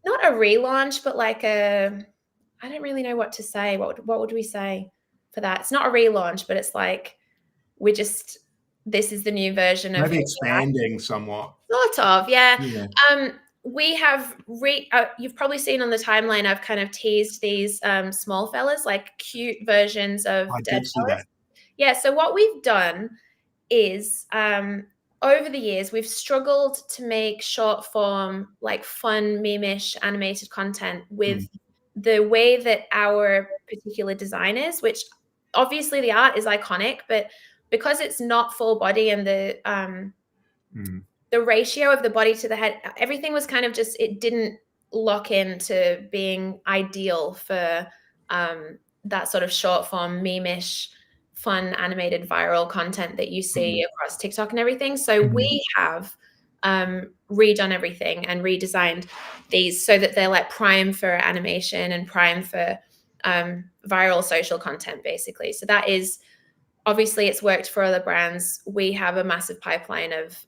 not a relaunch, but like I don't really know what to say. What would we say for that? It's not a relaunch, but it's like this is the new version of maybe expanding somewhat. Sort of, yeah. We have you've probably seen on the timeline, I've kind of teased these small fellas, like cute versions of Deadfellaz. Yeah, so what we've done is over the years, we've struggled to make short form, like fun, meme-ish animated content with the way that our particular design is, which obviously the art is iconic, but because it's not full body and the ratio of the body to the head, everything was kind of just, it didn't lock into being ideal for that sort of short form, meme-ish, fun, animated, viral content that you see across TikTok and everything. So we have redone everything and redesigned these so that they're like prime for animation and prime for viral social content, basically. So that is, obviously it's worked for other brands. We have a massive pipeline of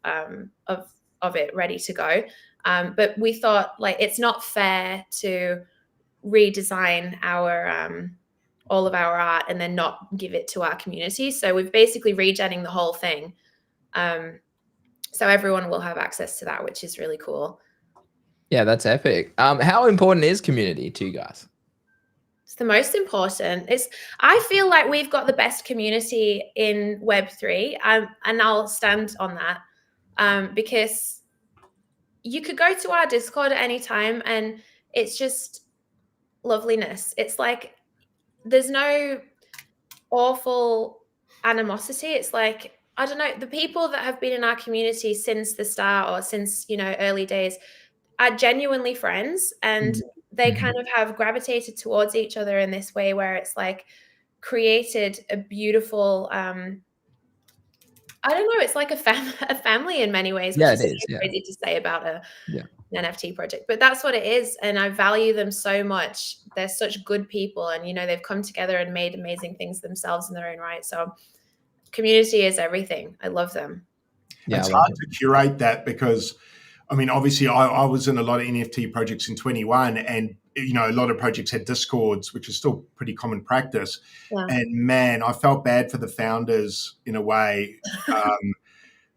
it ready to go. But we thought, like, it's not fair to redesign our all of our art and then not give it to our community. So we've basically regenning the whole thing. So everyone will have access to that, which is really cool. Yeah, that's epic. How important is community to you guys? It's the most important. I feel like we've got the best community in Web3, and I'll stand on that because you could go to our Discord at any time and it's just loveliness. It's like there's no awful animosity. It's like, I don't know, the people that have been in our community since the start or since, early days are genuinely friends, and they kind of have gravitated towards each other in this way where it's like created a beautiful, I don't know, it's like a family in many ways, which is crazy to say about an NFT project, but that's what it is. And I value them so much. They're such good people, and they've come together and made amazing things themselves in their own right. So community is everything. I love them. Yeah, it's hard to curate that because, I mean, obviously I was in a lot of NFT projects in 21, and a lot of projects had Discords, which is still pretty common practice. Yeah. And man, I felt bad for the founders in a way.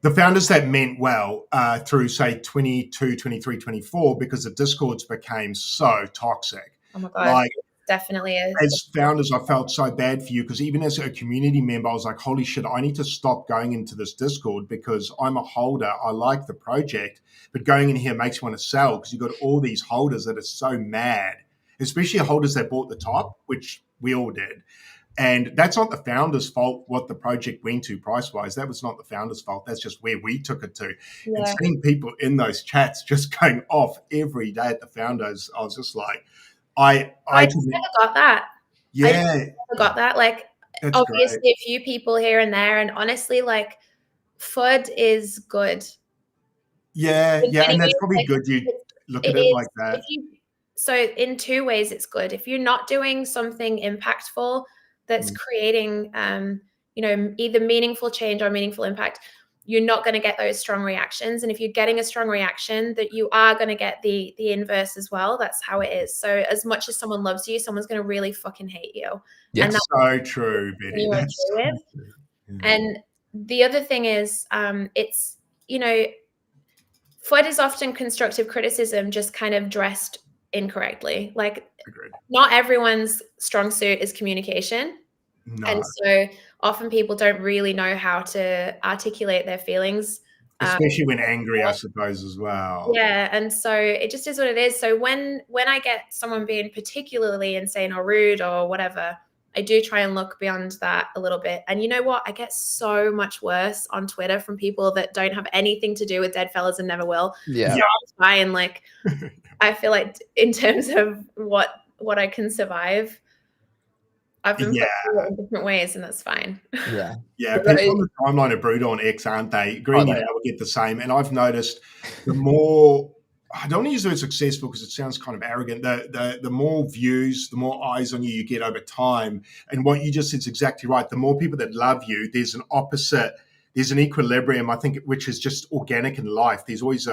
The founders that meant well through, say, 22, 23, 24, because the Discords became so toxic. Oh my God, like, definitely is. As founders, I felt so bad for you because even as a community member, I was like, holy shit, I need to stop going into this Discord because I'm a holder. I like the project, but going in here makes me want to sell because you've got all these holders that are so mad, especially holders that bought the top, which we all did. And that's not the founder's fault what the project went to price-wise. That was not the founder's fault. That's just where we took it to. Yeah. And seeing people in those chats just going off every day at the founders, I was just like, I just never got that. Yeah. I never got that. Like, that's obviously great. A few people here and there. And honestly, like, FUD is good. Yeah, In yeah, many and that's ways, probably like, good you look it at it is. like that. So in two ways, it's good. If you're not doing something impactful that's creating, either meaningful change or meaningful impact, you're not going to get those strong reactions. And if you're getting a strong reaction, that you are going to get the inverse as well. That's how it is. So as much as someone loves you, someone's going to really fucking hate you. Yes. And that's So true, Betty. you're okay That's so with. true. Yeah. And the other thing is, it's, FUD is often constructive criticism just kind of dressed incorrectly. Like, Agreed. not everyone's strong suit is communication. No. And so often people don't really know how to articulate their feelings. Especially when angry, I suppose, as well. Yeah, and so it just is what it is. So when I get someone being particularly insane or rude or whatever, I do try and look beyond that a little bit. And you know what? I get so much worse on Twitter from people that don't have anything to do with Deadfellaz and never will. Yeah. So I'm fine. Like, I feel like in terms of what I can survive, I've been put through it in different ways, and that's fine. Yeah. Yeah, people on the timeline are brutal on X, aren't they? Greeny and I will get the same. And I've noticed the more, I don't want to use the word successful because it sounds kind of arrogant, the more views, the more eyes on you get over time. And what you just said is exactly right. The more people that love you, there's an equilibrium, I think, which is just organic in life. There's always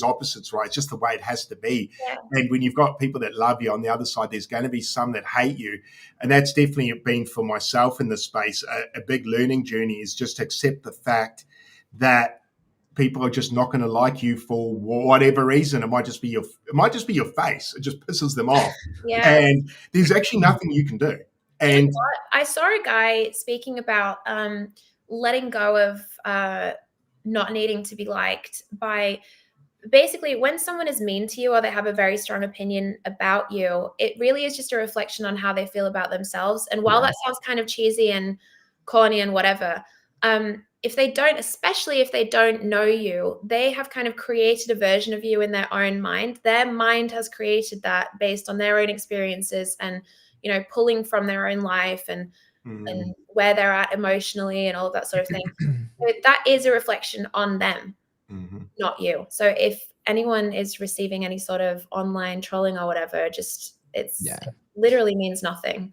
opposites, right? It's just the way it has to be. Yeah. And when you've got people that love you on the other side, there's going to be some that hate you. And that's definitely been for myself in this space. A big learning journey is just to accept the fact that people are just not going to like you for whatever reason. It might just be your face. It just pisses them off. Yeah. And there's actually nothing you can do. And you know what? I saw a guy speaking about letting go of not needing to be liked by basically when someone is mean to you or they have a very strong opinion about you, it really is just a reflection on how they feel about themselves. And while that sounds kind of cheesy and corny and whatever, if they don't, especially if they don't know you, they have kind of created a version of you in their own mind. Their mind has created that based on their own experiences and, pulling from their own life and where they're at emotionally and all of that sort of thing. So that is a reflection on them, not you. So if anyone is receiving any sort of online trolling or whatever, it literally means nothing.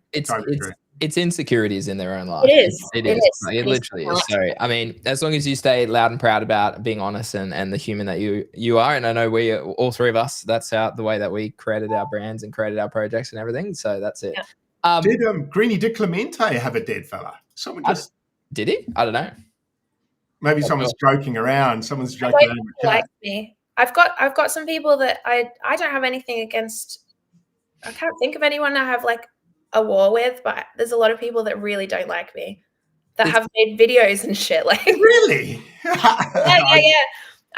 It's insecurities in their own life. It is. It literally is. So, I mean, as long as you stay loud and proud about being honest and the human that you are, and I know we, all three of us, that's the way that we created our brands and created our projects and everything. So that's it. Yeah. Did Clemente have a dead fella? Someone just did he? I don't know. Maybe someone's joking around. Someone's joking around. Likes me. I've got some people that I don't have anything against. I can't think of anyone I have like a war with, but there's a lot of people that really don't like me that have made videos and shit. Like, really? yeah.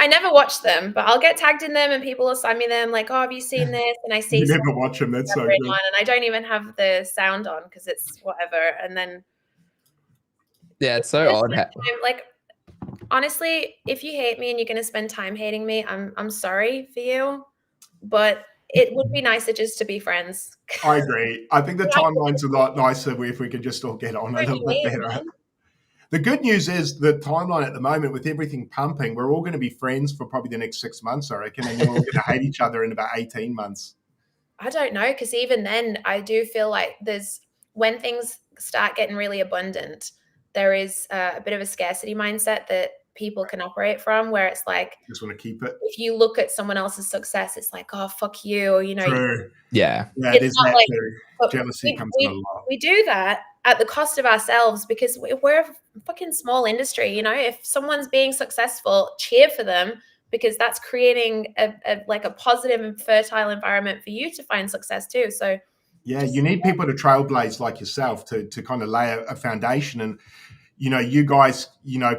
I never watch them, but I'll get tagged in them and people will send me them like, oh, have you seen this? And I see you never watch them. That's so good. and I don't even have the sound on because it's whatever. And then it's so odd. Like, honestly, if you hate me and you're going to spend time hating me, I'm sorry for you, but it would be nicer just to be friends. I agree. I think the timeline's a lot nicer if we could just all get on a little bit better. Man. The good news is the timeline at the moment with everything pumping, we're all going to be friends for probably the next 6 months, I reckon, and then we're all going to hate each other in about 18 months. I don't know, because even then I do feel like when things start getting really abundant, there is a bit of a scarcity mindset that people can operate from, where it's like, just want to keep it. If you look at someone else's success, it's like, oh, fuck you. True. Yeah. There's that like, too. Jealousy comes in a lot. We do that at the cost of ourselves because we're a fucking small industry. If someone's being successful, cheer for them because that's creating a positive and fertile environment for you to find success too. So yeah, you need people to trailblaze like yourself to kind of lay a foundation. And you guys,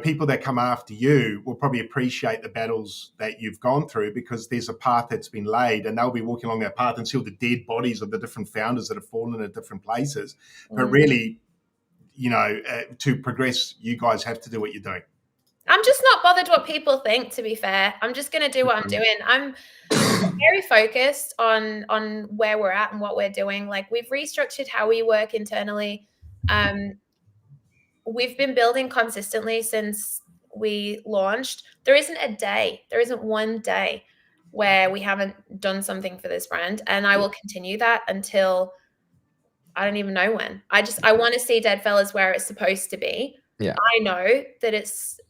people that come after you will probably appreciate the battles that you've gone through because there's a path that's been laid and they'll be walking along that path and see all the dead bodies of the different founders that have fallen at different places. But really, to progress, you guys have to do what you're doing. I'm just not bothered what people think, to be fair. I'm just going to do what I'm doing. I'm very focused on where we're at and what we're doing. Like, we've restructured how we work internally. We've been building consistently since we launched, there isn't one day where we haven't done something for this brand, and I will continue that until I don't even know when. I want to see Deadfellaz where it's supposed to be. Yeah. I know that it's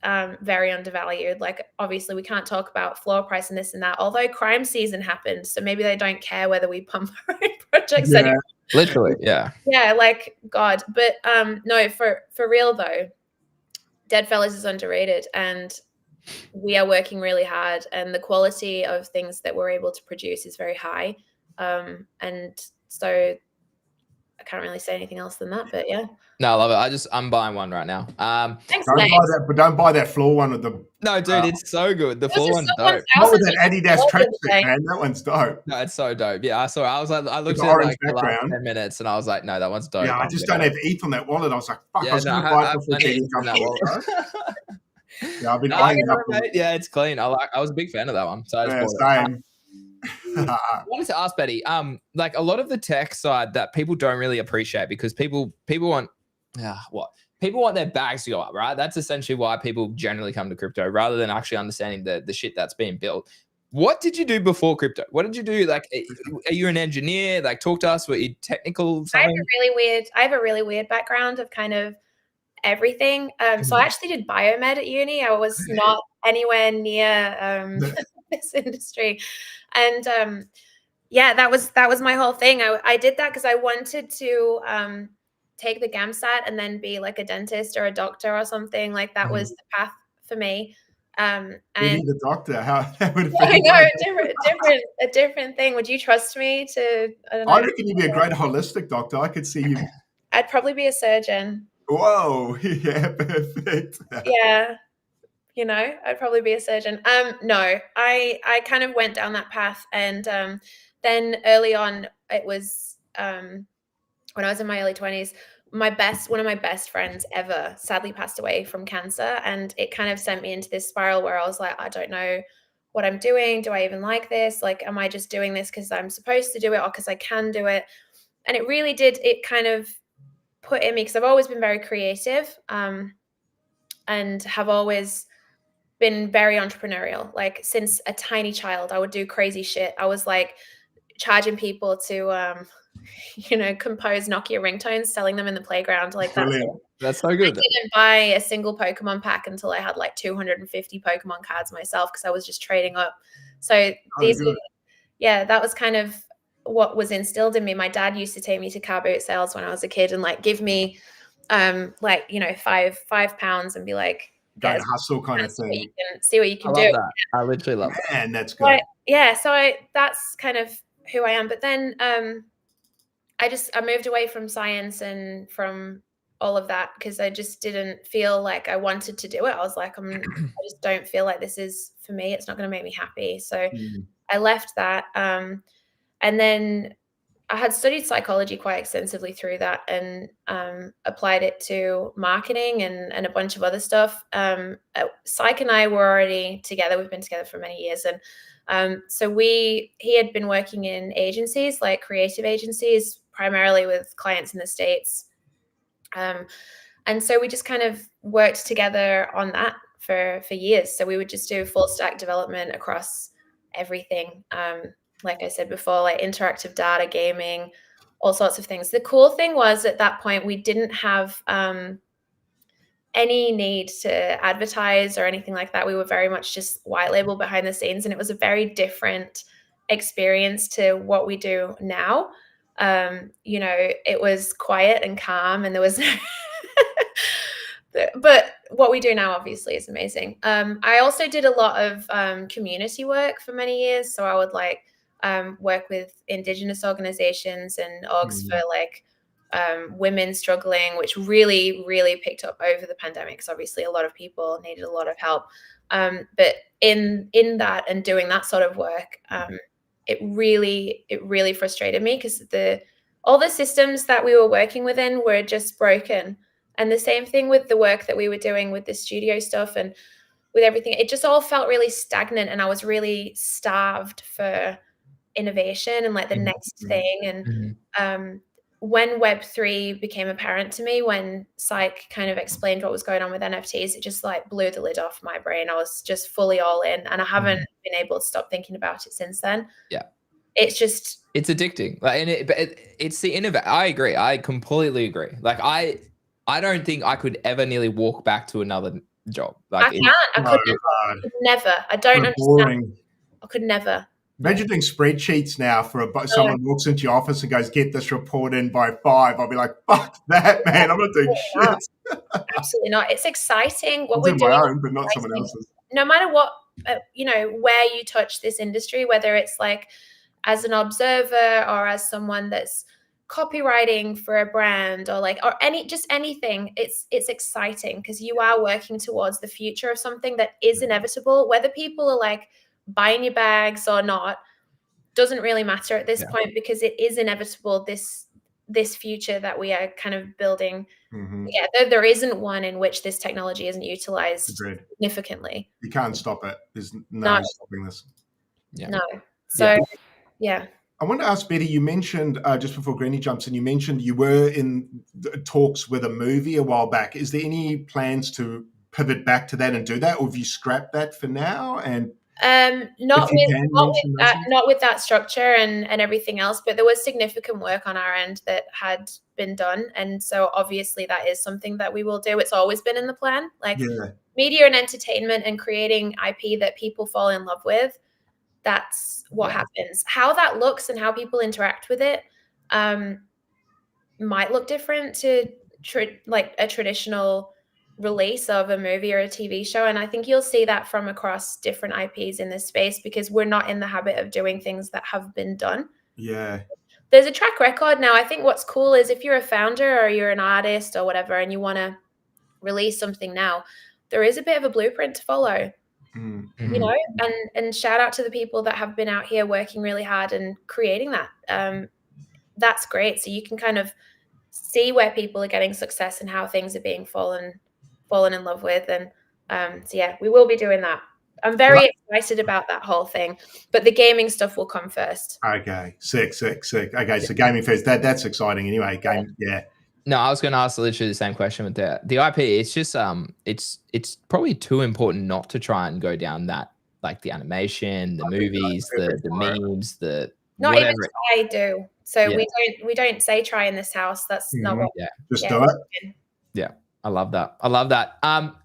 very undervalued. Like, obviously we can't talk about floor price and this and that, although crime season happened, so maybe they don't care whether we pump our own projects anymore. Literally, yeah. Yeah, like, God. But no, for real though, Deadfellaz is underrated, and we are working really hard, and the quality of things that we're able to produce is very high. And so I can't really say anything else than that, but yeah. No, I love it. I'm buying one right now. Thanks, Don't mate. buy that, but don't buy that floor one with the. No, dude, it's so good. The floor one's dope. Not with that Adidas tracksuit, man. That one's dope. No, it's so dope. Yeah, I saw it. I was like, I looked With at the it like the last background. 10 minutes, and I was like, no, that one's dope. Yeah, I just don't have ETH on that wallet. I was like, fuck, Yeah, I was no, going to buy it before I need getting ETH on that wallet. Yeah, I've been No, eyeing it up. mate. Yeah, it's clean. I was a big fan of that one. So I just bought it. Same. I wanted to ask Betty, like a lot of the tech side that people don't really appreciate, because people want people want their bags to go up, right? That's essentially why people generally come to crypto, rather than actually understanding the shit that's being built. What did you do before crypto? What did you do? Like, are you an engineer? Like, talk to us. Were you technical? Something? I have a really weird background of kind of everything. So I actually did biomed at uni. I was not anywhere near this industry, and yeah, that was my whole thing. I did that because I wanted to take the GAMSAT and then be like a dentist or a doctor or something. Like, that was the path for me. And being the doctor, how that would I know, a different thing. Would you trust me to? I don't know. I reckon you'd be a great holistic doctor. I could see you. I'd probably be a surgeon. Whoa! Yeah, perfect. Yeah, I'd probably be a surgeon. No, I kind of went down that path, and then early on, it was when I was in my early 20s. One of my best friends ever sadly passed away from cancer, and it kind of sent me into this spiral where I was like, I don't know what I'm doing. Do I even like this? Like, am I just doing this because I'm supposed to do it, or because I can do it? And it really did. It kind of put in me, because I've always been very creative, and have always been very entrepreneurial. Like, since a tiny child, I would do crazy shit. I was like charging people to compose Nokia ringtones, selling them in the playground. Like, that's so good. I didn't buy a single Pokemon pack until I had like 250 Pokemon cards myself, because I was just trading up. So that was kind of what was instilled in me. My dad used to take me to car boot sales when I was a kid, and like give me £5 and be like, go to hustle kind of thing. See what you can do. That. I literally love that. Man, that's good. So that's kind of who I am. But then I moved away from science and from all of that, because I just didn't feel like I wanted to do it. I was like, I just don't feel like this is for me. It's not going to make me happy. So I left that. And then I had studied psychology quite extensively through that, and applied it to marketing and a bunch of other stuff. Psych and I were already together. We've been together for many years. And so he had been working in agencies, like creative agencies, primarily with clients in the States. And so we just kind of worked together on that for years. So we would just do full stack development across everything. Like I said before, like interactive data, gaming, all sorts of things. The cool thing was, at that point, we didn't have any need to advertise or anything like that. We were very much just white label behind the scenes, and it was a very different experience to what we do now. It was quiet and calm, and there was but what we do now obviously is amazing. I also did a lot of community work for many years. So I would work with Indigenous organizations and orgs for women struggling, which really, really picked up over the pandemic, because obviously a lot of people needed a lot of help. But in that and doing that sort of work, it really frustrated me, because all the systems that we were working within were just broken. And the same thing with the work that we were doing with the studio stuff and with everything. It just all felt really stagnant, and I was really starved for innovation and like the next thing. And when Web3 became apparent to me, when Psych kind of explained what was going on with NFTs, it just like blew the lid off my brain. I was just fully all in, and I haven't been able to stop thinking about it since then. Yeah. It's addicting. Like, and it's the innovate. I agree. I completely agree. Like, I don't think I could ever nearly walk back to another job. Like, I can't. I could never. I don't understand. Boring. I could never. Imagine doing spreadsheets now for someone walks into your office and goes, "Get this report in by 5." I'll be like, "Fuck that, man! I'm not doing shit." Absolutely not. It's exciting. What I'll we're do doing, my own, but not someone else's. No matter what, where you touch this industry, whether it's like as an observer or as someone that's copywriting for a brand or anything, it's exciting because you are working towards the future of something that is inevitable. Whether people are like buying your bags or not doesn't really matter at this point, because it is inevitable, this future that we are kind of building. There isn't one in which this technology isn't utilized significantly. You can't stop it. There's no stopping this. No. So yeah. I want to ask Betty, you mentioned just before Greeny jumps in, you mentioned you were in talks with a movie a while back. Is there any plans to pivot back to that and do that, or have you scrapped that for now? And not with that structure and everything else, but there was significant work on our end that had been done, and so obviously that is something that we will do. It's always been in the plan, like media and entertainment and creating IP that people fall in love with. That's what happens. How that looks and how people interact with it might look different to like a traditional release of a movie or a TV show. And I think you'll see that from across different IPs in this space, because we're not in the habit of doing things that have been done. Yeah. There's a track record now. I think what's cool is if you're a founder or you're an artist or whatever, and you want to release something now, there is a bit of a blueprint to follow. And shout out to the people that have been out here working really hard and creating that. That's great. So you can kind of see where people are getting success and how things are being fallen in love with. And so yeah, we will be doing that. I'm very excited about that whole thing, but the gaming stuff will come first. Okay, sick. Okay, so gaming first. That's exciting anyway. No, I was going to ask literally the same question with the IP. It's just it's probably too important not to try and go down that, like the animation, the movies, the memes, the not whatever. Even I do. So we don't say try in this house. That's not what. Just do it. Yeah. I love that.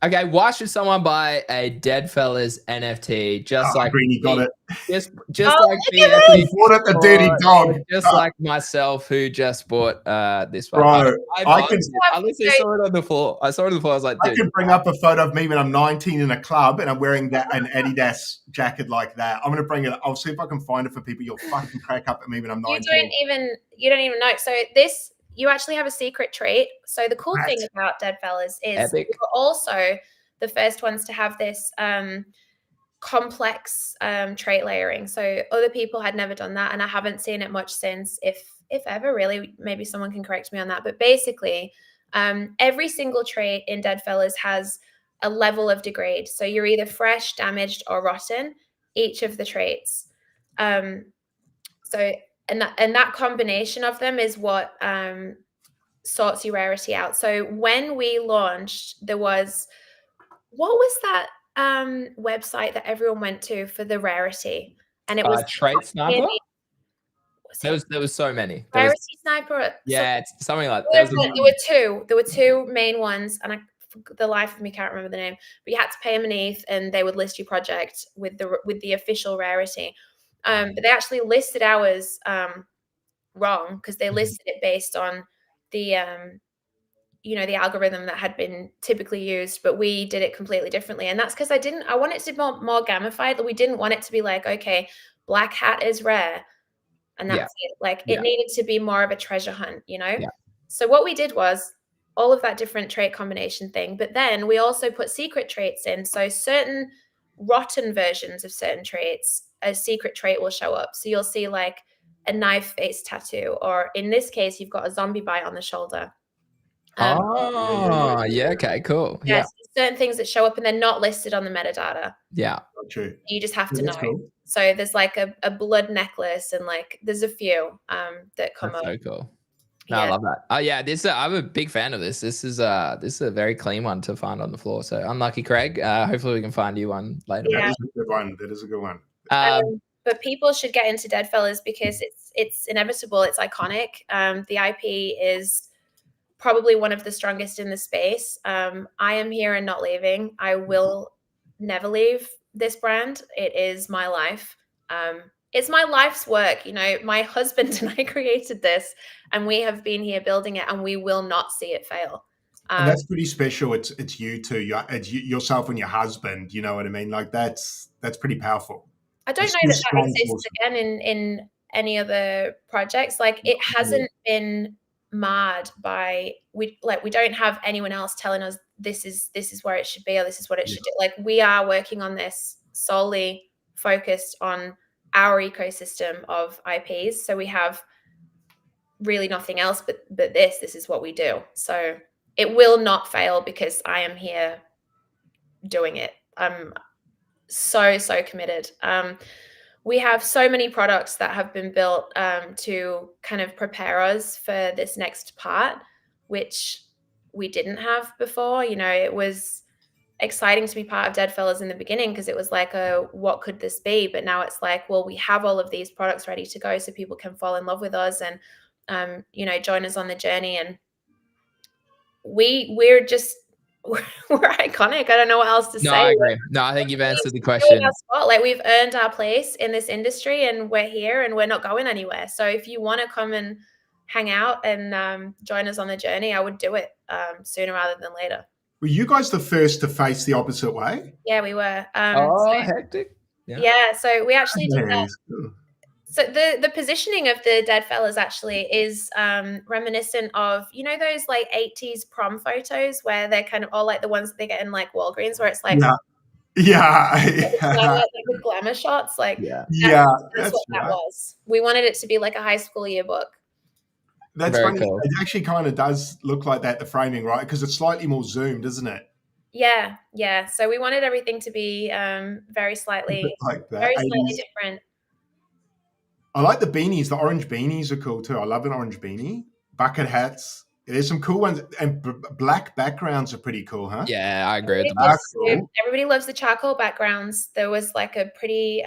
Okay, why should someone buy a Deadfellaz NFT? Just like Greeny got it. Just like me, bought it, the dirty dog. Just like myself, who just bought this one. Bro, I literally saw it on the floor. I was like, dude. I can bring up a photo of me when I'm 19 in a club and I'm wearing an Adidas jacket like that. I'm gonna bring it. I'll see if I can find it for people. You'll fucking crack up at me when I'm 19. You don't even know. So this. You actually have a secret trait. So the cool thing about Deadfellaz is we were also the first ones to have this complex trait layering. So other people had never done that, and I haven't seen it much since, if ever, really. Maybe someone can correct me on that. But basically, every single trait in Deadfellaz has a level of degrade. So you're either fresh, damaged, or rotten, each of the traits. And that combination of them is what sorts your rarity out. So when we launched, there was, what was that website that everyone went to for the rarity? And it was Trait Sniper. There was so many. Rarity Sniper. It's something like that. There were two main ones, and for the life of me can't remember the name. But you had to pay them an ETH, and they would list your project with the official rarity. But they actually listed ours wrong, because they listed it based on the the algorithm that had been typically used, but we did it completely differently. And that's because I want it to be more gamified. We didn't want it to be like, okay, black hat is rare, and that's it. Like it needed to be more of a treasure hunt, So what we did was all of that different trait combination thing, but then we also put secret traits in. So certain rotten versions of certain traits, a secret trait will show up. So you'll see like a knife face tattoo, or in this case, you've got a zombie bite on the shoulder. Okay, cool. Yeah, so certain things that show up and they're not listed on the metadata. Yeah, true. You just have to know. Cool. So there's like a blood necklace, and like there's a few that come up. So cool. No, I love that. Oh yeah, I'm a big fan of this. This is a very clean one to find on the floor. So unlucky, Craig. Hopefully we can find you one later. That is a good one. That is a good one. But people should get into Deadfellaz because it's inevitable. It's iconic. The IP is probably one of the strongest in the space. I am here and not leaving. I will never leave this brand. It is my life. It's my life's work. You know, my husband and I created this, and we have been here building it, and we will not see it fail. And that's pretty special. It's you two, it's yourself and your husband. You know what I mean? Like that's pretty powerful. I don't know that exists again in any other projects. Like it hasn't been marred by we don't have anyone else telling us this is where it should be or this is what it should do. Like we are working on this solely focused on our ecosystem of IPs. So we have really nothing else but this is what we do. So it will not fail because I am here doing it. I'm so committed. We have so many products that have been built to kind of prepare us for this next part, which we didn't have before. You know, it was exciting to be part of Deadfellaz in the beginning because it was like, what could this be? But now it's like, well, we have all of these products ready to go so people can fall in love with us and, you know, join us on the journey. And we're iconic. I don't know what else to say. I agree. No, I think you've answered the question. Like we've earned our place in this industry and we're here and we're not going anywhere. So if you want to come and hang out and join us on the journey, I would do it sooner rather than later. Were you guys the first to face the opposite way? Yeah, we were. Hectic. Yeah, so we actually did that. So the positioning of the Deadfellaz actually is reminiscent of, you know, those like 80s prom photos where they're kind of all like the ones that they get in like Walgreens where it's like the glamour shots, like that's what that was. We wanted it to be like a high school yearbook. That's funny. Cool. It actually kind of does look like that, the framing, right? Because it's slightly more zoomed, isn't it? Yeah. So we wanted everything to be very slightly different. I like the beanies. The orange beanies are cool too. I love an orange beanie. Bucket hats. There's some cool ones. And black backgrounds are pretty cool, huh? Yeah, I agree. Everybody loves the charcoal backgrounds. There was like a pretty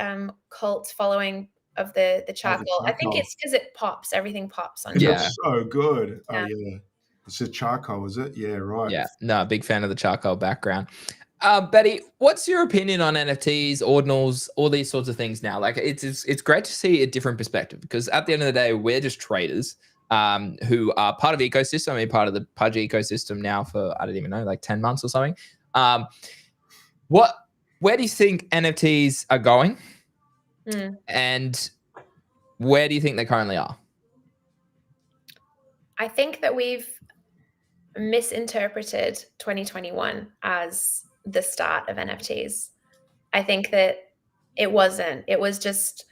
cult following of the charcoal. I think it's because it pops. Everything pops on it. It's so good. Yeah. Oh, yeah. It's a charcoal, is it? Yeah, right. Yeah. No, big fan of the charcoal background. Betty, what's your opinion on NFTs, ordinals, all these sorts of things now? Like it's great to see a different perspective because at the end of the day, we're just traders who are part of the ecosystem. I mean, part of the Pudgy ecosystem now for, I don't even know, like 10 months or something. Where do you think NFTs are going? And where do you think they currently are? I think that we've misinterpreted 2021 as the start of NFTs. I think that it wasn't. It was just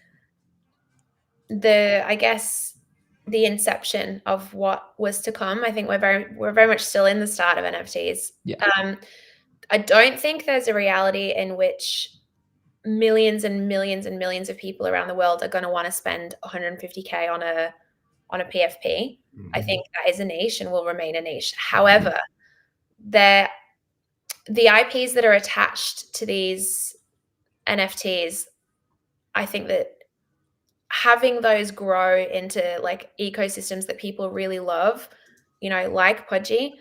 the inception of what was to come. I think we're very much still in the start of NFTs. I don't think there's a reality in which millions and millions and millions of people around the world are going to want to spend 150K on a PFP. I think that is a niche and will remain a niche. However, the IPs that are attached to these NFTs, I think that having those grow into like ecosystems that people really love, you know, like Pudgy,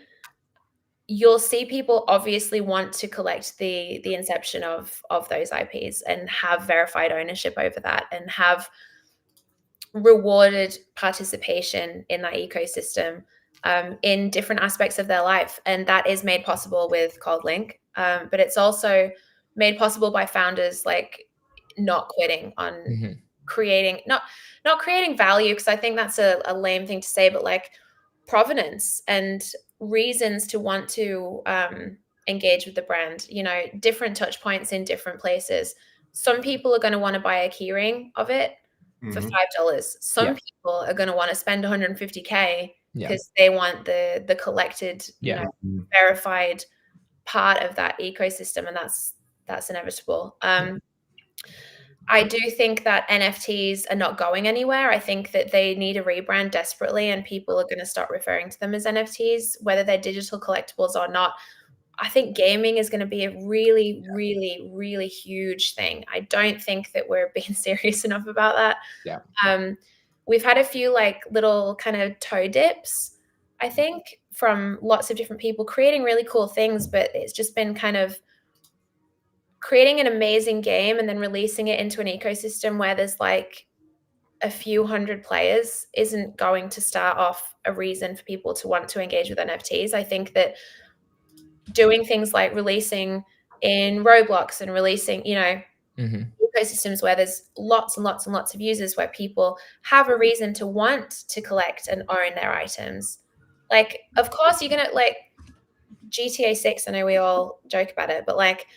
you'll see people obviously want to collect the inception of those IPs and have verified ownership over that and have rewarded participation in that ecosystem in different aspects of their life. And that is made possible with Cold Link. But it's also made possible by founders like not quitting on creating, not creating value, because I think that's a lame thing to say, but like provenance and reasons to want to engage with the brand, you know, different touch points in different places. Some people are going to want to buy a keyring of it for $5. Some people are going to want to spend 150K because they want the collected, you know, verified part of that ecosystem, and that's inevitable. I do think that NFTs are not going anywhere. I think that they need a rebrand desperately, and people are going to start referring to them as NFTs, whether they're digital collectibles or not. I think gaming is going to be a really, really, really huge thing. I don't think that we're being serious enough about that. Yeah. We've had a few like little kind of toe dips, I think, from lots of different people creating really cool things, but it's just been kind of creating an amazing game and then releasing it into an ecosystem where there's like a few hundred players isn't going to start off a reason for people to want to engage with NFTs. I think that doing things like releasing in Roblox and releasing, ecosystems where there's lots and lots and lots of users, where people have a reason to want to collect and own their items. Like, of course, you're gonna like GTA 6. I know we all joke about it, but like,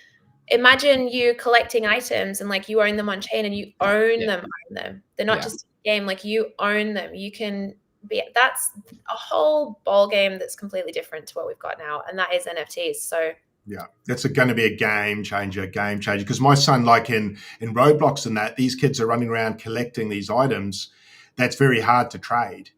imagine you collecting items and like you own them on chain and you own them. They're not just a game, like you own them. You can be, that's a whole ball game that's completely different to what we've got now, and that is NFTs. So yeah, that's going to be a game changer. Because my son, like in Roblox and that, these kids are running around collecting these items. That's very hard to trade.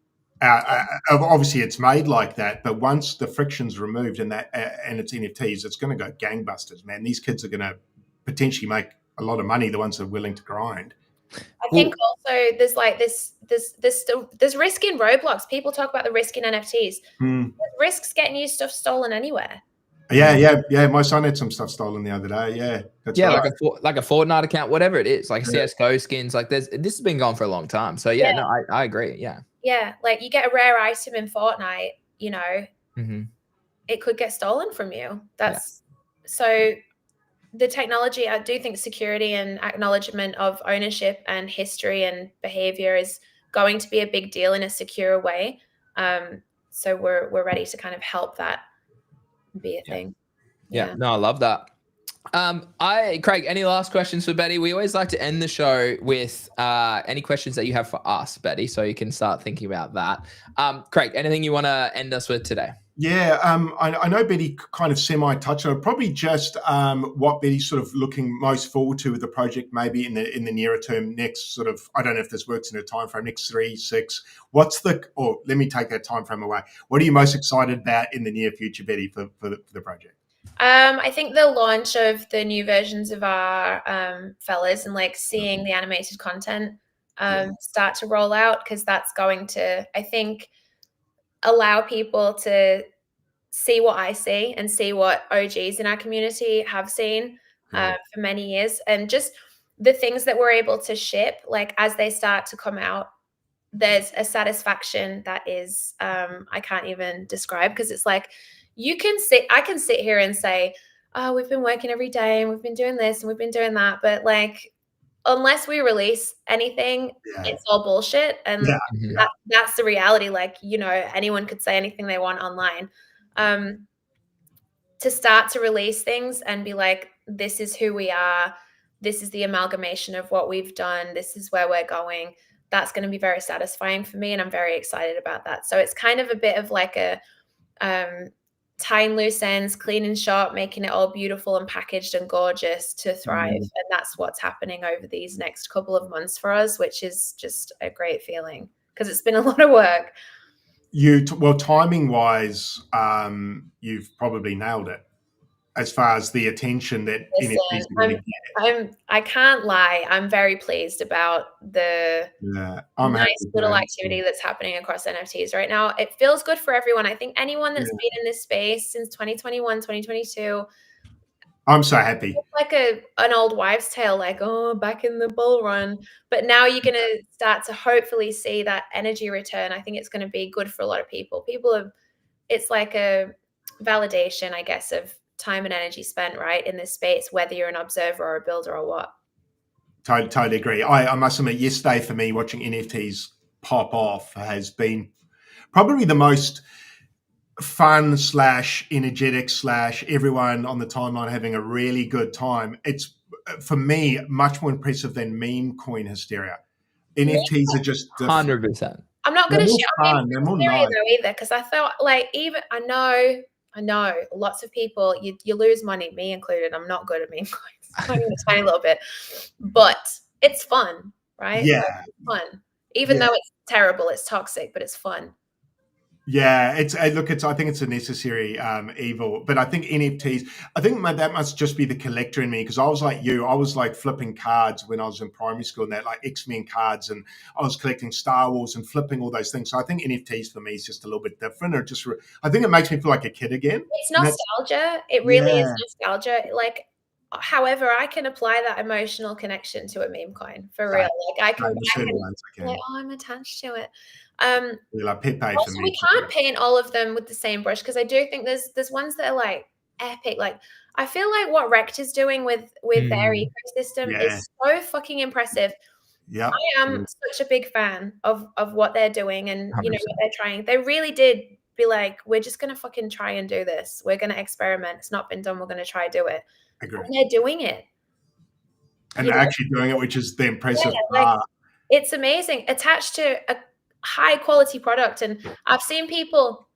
Obviously, it's made like that, but once the friction's removed and it's NFTs, it's going to go gangbusters, man. These kids are going to potentially make a lot of money. The ones that are willing to grind. I think also there's like there's risk in Roblox. People talk about the risk in NFTs. There's risks getting you stuff stolen anywhere. Yeah. My son had some stuff stolen the other day. Yeah, that's right. like a Fortnite account, whatever it is, like CS:GO skins. Like this has been going for a long time. So no, I agree. Yeah, like you get a rare item in Fortnite, it could get stolen from you. So the technology, I do think security and acknowledgement of ownership and history and behavior is going to be a big deal in a secure way. So we're ready to kind of help that be a thing. Yeah. No, I love that. Craig, any last questions for Betty? We always like to end the show with any questions that you have for us, Betty, so you can start thinking about that. Craig, anything you want to end us with today? Yeah, I know Betty kind of semi-touched on it. Probably just what Betty's sort of looking most forward to with the project, maybe in the nearer term, next sort of, I don't know if this works in a time frame, next 3, 6. Let me take that time frame away. What are you most excited about in the near future, Betty, for the project? I think the launch of the new versions of our Fellas and like seeing the animated content start to roll out, because that's going to, I think, allow people to see what I see and see what OGs in our community have seen for many years, and just the things that we're able to ship, like as they start to come out, there's a satisfaction that is I can't even describe, because it's like I can sit here and say, oh, we've been working every day and we've been doing this and we've been doing that, but like unless we release anything, it's all bullshit. And that's the reality. Like, anyone could say anything they want online. To start to release things and be like, this is who we are, this is the amalgamation of what we've done, this is where we're going, that's going to be very satisfying for me, and I'm very excited about that. So it's kind of a bit of like a tying loose ends, clean and sharp, making it all beautiful and packaged and gorgeous to thrive. And that's what's happening over these next couple of months for us, which is just a great feeling, because it's been a lot of work. Timing wise, you've probably nailed it as far as the attention that NFTs are going to get. I can't lie, I'm very pleased about the nice little activity that's happening across NFTs right now. It feels good for everyone. I think anyone that's been in this space since 2021, 2022, I'm so happy. It's like an old wives' tale, like, oh, back in the bull run. But now you're going to start to hopefully see that energy return. I think it's going to be good for a lot of people. It's like a validation, I guess, of time and energy spent right in this space, whether you're an observer or a builder or what. Totally agree. I must admit, yesterday for me, watching NFTs pop off has been probably the most fun / energetic / everyone on the timeline having a really good time. It's, for me, much more impressive than meme coin hysteria. NFTs are just 100%. I'm not going to shit on meme hysteria though either, because I felt like, even I know lots of people, you lose money, me included. I'm not good at meme coins. Only a tiny little bit, but it's fun, right? Yeah. Like, it's fun. Even though it's terrible, it's toxic, but it's fun. Yeah, I think it's a necessary evil, but I think NFTs. I think that must just be the collector in me, because I was like you. I was like flipping cards when I was in primary school, and that, like X-Men cards, and I was collecting Star Wars and flipping all those things. So I think NFTs for me is just a little bit different, or just I think it makes me feel like a kid again. It's nostalgia. It really is nostalgia. Like, however, I can apply that emotional connection to a meme coin for real. Like I can like, oh, I'm attached to it. Like Pepe also, for me. we can't paint all of them with the same brush, because I do think there's ones that are like epic. Like, I feel like what Rect is doing with their ecosystem is so fucking impressive. Yeah, I am such a big fan of what they're doing, and 100%. what they're trying. They really did be like, we're just gonna fucking try and do this. We're gonna experiment. It's not been done. We're gonna try do it. agree. And they're doing it. And they're actually doing it, which is the impressive part. It's amazing. Attached to a high quality product. And I've seen people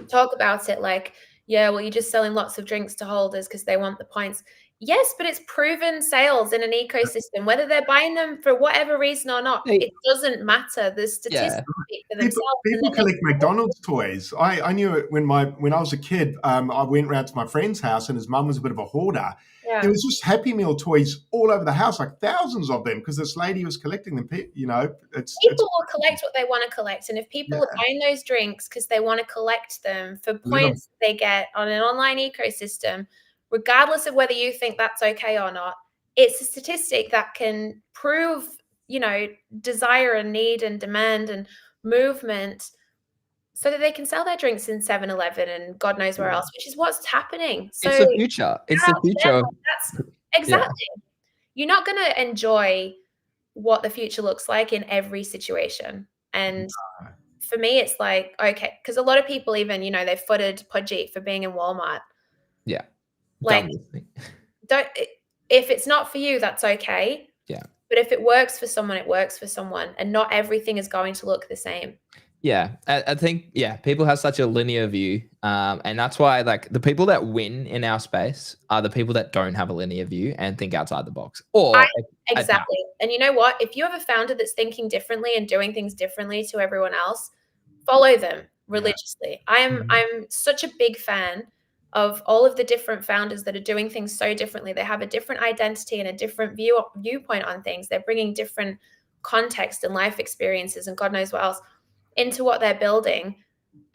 talk about it like, yeah, well, you're just selling lots of drinks to holders because they want the points. Yes, but it's proven sales in an ecosystem. Whether they're buying them for whatever reason or not, it doesn't matter. The statistics speak for themselves. People collect McDonald's toys. I knew it when I was a kid. I went round to my friend's house, and his mum was a bit of a hoarder. Yeah. There was just Happy Meal toys all over the house, like thousands of them, because this lady was collecting them. People will collect what they want to collect, and if people are buying those drinks because they want to collect them for points they get on an online ecosystem, regardless of whether you think that's okay or not, it's a statistic that can prove, desire and need and demand and movement, so that they can sell their drinks in 7-Eleven and God knows where else, which is what's happening. So it's the future. It's the future. That's exactly. Yeah. You're not going to enjoy what the future looks like in every situation. And for me, it's like, okay, because a lot of people even, they footed Pudgy for being in Walmart. Yeah. Like, if it's not for you, that's okay. Yeah. But if it works for someone, it works for someone. And not everything is going to look the same. Yeah, I think, people have such a linear view. And that's why, like, the people that win in our space are the people that don't have a linear view and think outside the box. Exactly. And you know what? If you have a founder that's thinking differently and doing things differently to everyone else, follow them religiously. I'm such a big fan of all of the different founders that are doing things so differently. They have a different identity and a different viewpoint on things. They're bringing different context and life experiences and God knows what else into what they're building,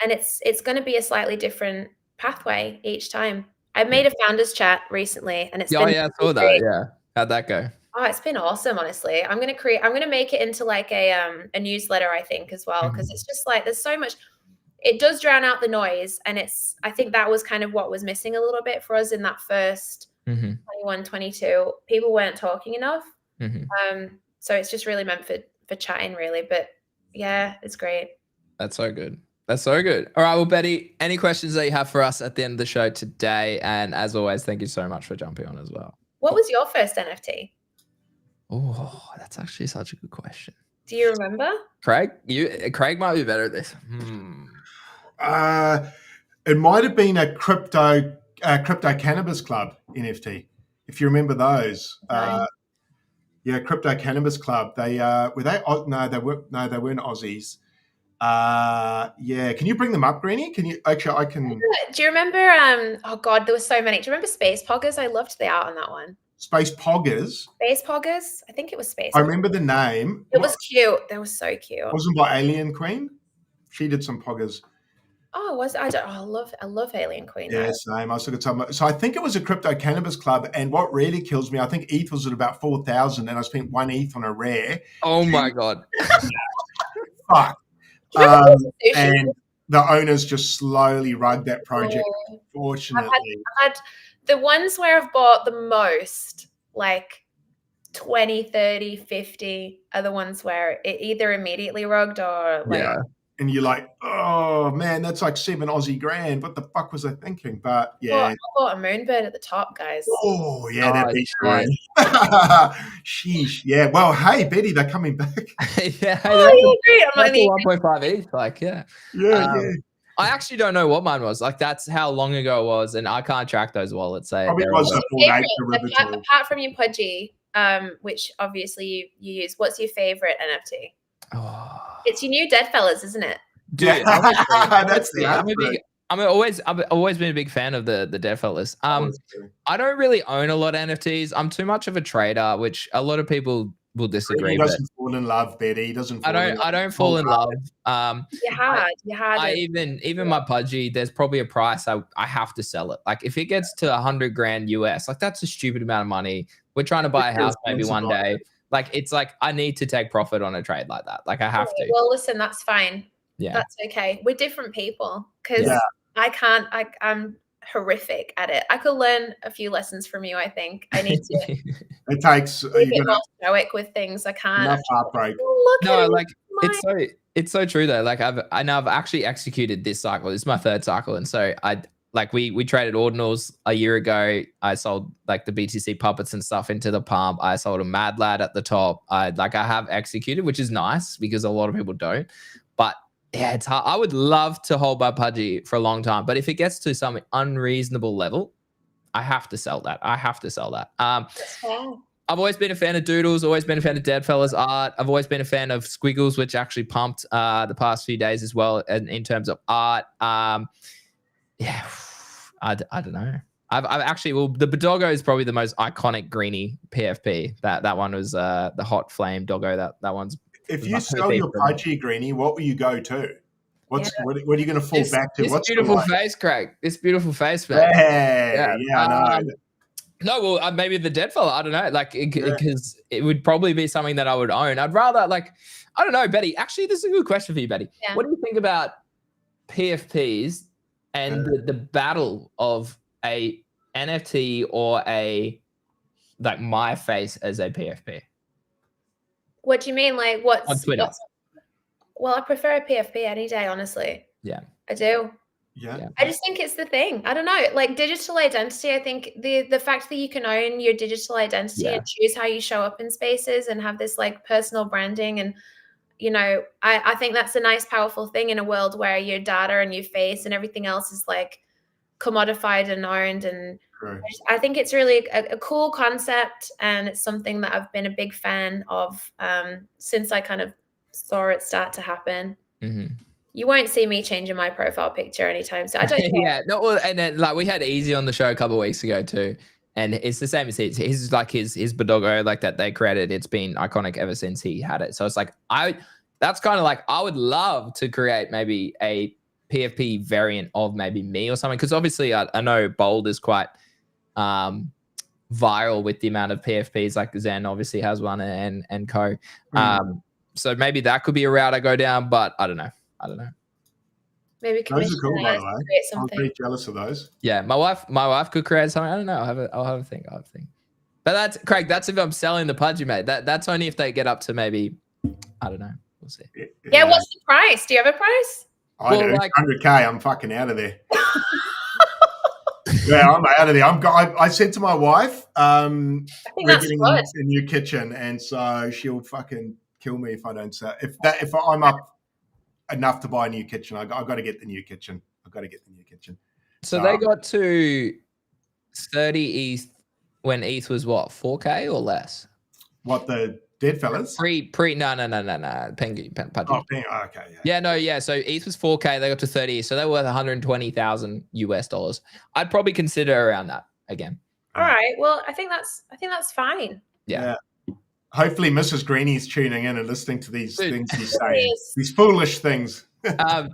and it's going to be a slightly different pathway each time. I made a founders chat recently, and it's been I saw that. Yeah, how'd that go? Oh, it's been awesome, honestly. I'm gonna make it into like a newsletter, I think, as well, because it's just like there's so much. It does drown out the noise, and I think that was kind of what was missing a little bit for us in that first 21, 22. People weren't talking enough, so it's just really meant for chatting, really. But yeah, it's great. That's so good. That's so good. All right, well, Betty, any questions that you have for us at the end of the show today? And as always, thank you so much for jumping on as well. What was your first NFT? Oh, that's actually such a good question. Do you remember? Craig might be better at this. It might have been a crypto cannabis club NFT, if you remember those. Yeah, Crypto Cannabis Club. They were they? No, they weren't Aussies. Yeah, can you bring them up, Greeny? Can you? Actually, I can. Do you remember? Oh God, there were so many. Do you remember Space Poggers? I loved the art on that one. Space Poggers. Space Poggers. I think it was Space. I remember the name. It was cute. They were so cute. Wasn't by Alien Queen. She did some poggers. Oh, was I? I love Alien Queen. Yeah, same. I was looking at some. So I think it was a Crypto Cannabis Club, and what really kills me, I think ETH was at about 4,000, and I spent 1 ETH on a rare. Oh my God! Fuck. And the owners just slowly rugged that project. Fortunately, I've had the ones where I've bought the most, like 20, 30, 50, are the ones where it either immediately rugged or like. Yeah. And you're like, oh man, that's like 7 Aussie grand. What the fuck was I thinking? But yeah, I bought a moonbird at the top, guys. Oh yeah, that'd be great. Sheesh. Yeah. Well, hey Betty, they're coming back. Yeah. Great. I'm like 1.5 each. Like, yeah. Yeah. I actually don't know what mine was. Like, that's how long ago it was, and I can't track those wallets. Probably was a apart from your Pudgy. which obviously you use. What's your favorite NFT? Oh. It's your new Deadfellaz, isn't it? Dude, Yeah. That's the answer. I've always been a big fan of the Deadfellaz. I don't really own a lot of NFTs. I'm too much of a trader, which a lot of people will disagree. He doesn't fall in love, Betty. He doesn't. I don't fall in love. You're hard. Even my Pudgy, there's probably a price I have to sell it. Like if it gets to $100,000 US, like that's a stupid amount of money. We're trying to buy a house maybe one day. Like it's like I need to take profit on a trade like that. Like I have to. Well, listen, that's fine. Yeah, that's okay. We're different people because I can't. I'm horrific at it. I could learn a few lessons from you. I think I need to. It takes be a bit more stoic with things. I can't. Enough heartbreak. It's so true though. Like I've actually executed this cycle. This is my third cycle, and so we traded ordinals a year ago. I sold like the BTC puppets and stuff into the pump. I sold a Mad Lad at the top. I have executed, which is nice because a lot of people don't. But yeah, it's hard. I would love to hold my Pudgy for a long time, but if it gets to some unreasonable level, I have to sell that. I've always been a fan of Doodles, always been a fan of Deadfellaz art. I've always been a fan of Squiggles, which actually pumped the past few days as well in terms of art. Yeah, I don't know. I've actually, the Doggo is probably the most iconic Greeny PFP. That one was the Hot Flame Doggo. That one's. If you sell your Pudgy, Greeny, what will you go to? What are you going to fall back to? This beautiful face, Craig. This beautiful face, man. Yeah, I know. No, well, maybe the Deadfellaz. I don't know, like because it would probably be something that I would own. I'd rather I don't know, Betty. Actually, this is a good question for you, Betty. Yeah. What do you think about PFPs and the battle of a NFT or a my face as a PFP? What do you mean? Like what's on Twitter? Well, I prefer a PFP any day, honestly. Yeah, I do. Yeah. I just think it's the thing. I don't know. Like digital identity, I think the fact that you can own your digital identity and choose how you show up in spaces and have this like personal branding and I think that's a nice, powerful thing in a world where your data and your face and everything else is like commodified and owned. And I think it's really a cool concept, and it's something that I've been a big fan of since I kind of saw it start to happen. Mm-hmm. You won't see me changing my profile picture anytime soon. I don't care. Yeah, no, and then we had Easy on the show a couple of weeks ago too, and it's the same as his. His Badoggo that they created. It's been iconic ever since he had it. So it's like that's kind of like I would love to create maybe a PFP variant of maybe me or something, because obviously I know Bold is quite viral with the amount of PFPs. Like Zen obviously has one and co. So maybe that could be a route I go down, but I don't know. Maybe those are cool, by the way. I'm pretty jealous of those. Yeah, my wife could create something. I don't know. I'll have a think. But that's Craig. That's if I'm selling the Pudgy, mate. That's only if they get up to maybe. I don't know. We'll see. Yeah. What's the price? Do you have a price? I do. 100K. I'm fucking out of there. Yeah, I'm out of there. I said to my wife, we're getting a new kitchen, and so she'll fucking kill me if I don't sell. If I'm up enough to buy a new kitchen, I've got to get the new kitchen. So they got to 30 ETH when ETH was what, 4K or less? What, the Deadfellaz? No. Pudgy. Okay. Yeah. So ETH was 4K. They got to 30. So they were worth $120,000 US. I'd probably consider around that again. All right. Well, I think that's fine. Yeah. Hopefully Mrs. Greeny's tuning in and listening to these things he's saying. These foolish things.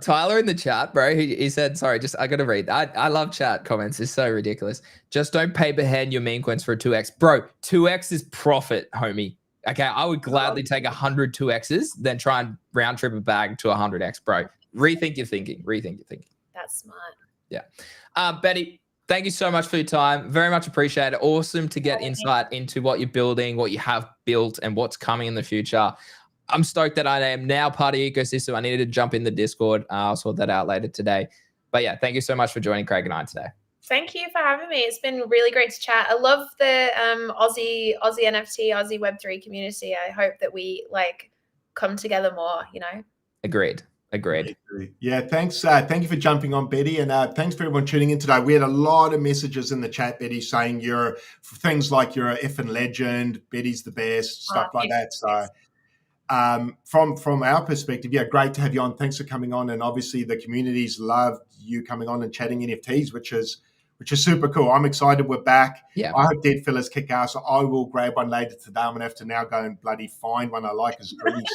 Tyler in the chat, bro, he said, sorry, I got to read. I love chat comments. It's so ridiculous. Just don't paper hand your meme coins for a 2x. Bro, 2x is profit, homie. Okay, I would gladly take 100 2x's than try and round trip a bag to 100x, bro. Rethink your thinking. That's smart. Yeah. Betty, thank you so much for your time. Very much appreciated. Awesome to get insight into what you're building, what you have built, and what's coming in the future. I'm stoked that I am now part of the ecosystem. I needed to jump in the Discord. I'll sort that out later today. But yeah, thank you so much for joining Craig and I today. Thank you for having me. It's been really great to chat. I love the Aussie NFT, Aussie Web3 community. I hope that we come together more, Agreed. Agreed. Yeah, thanks. Thank you for jumping on, Betty, and thanks for everyone tuning in today. We had a lot of messages in the chat, Betty, saying you're things like you're a effing legend, Betty's the best, stuff like that. So, from our perspective, yeah, great to have you on. Thanks for coming on, and obviously the communities loved you coming on and chatting NFTs, which is super cool. I'm excited. We're back. Yeah. I hope Deadfellaz kick ass. I will grab one later today. I'm gonna have to now go and bloody find one I like. Is Greeny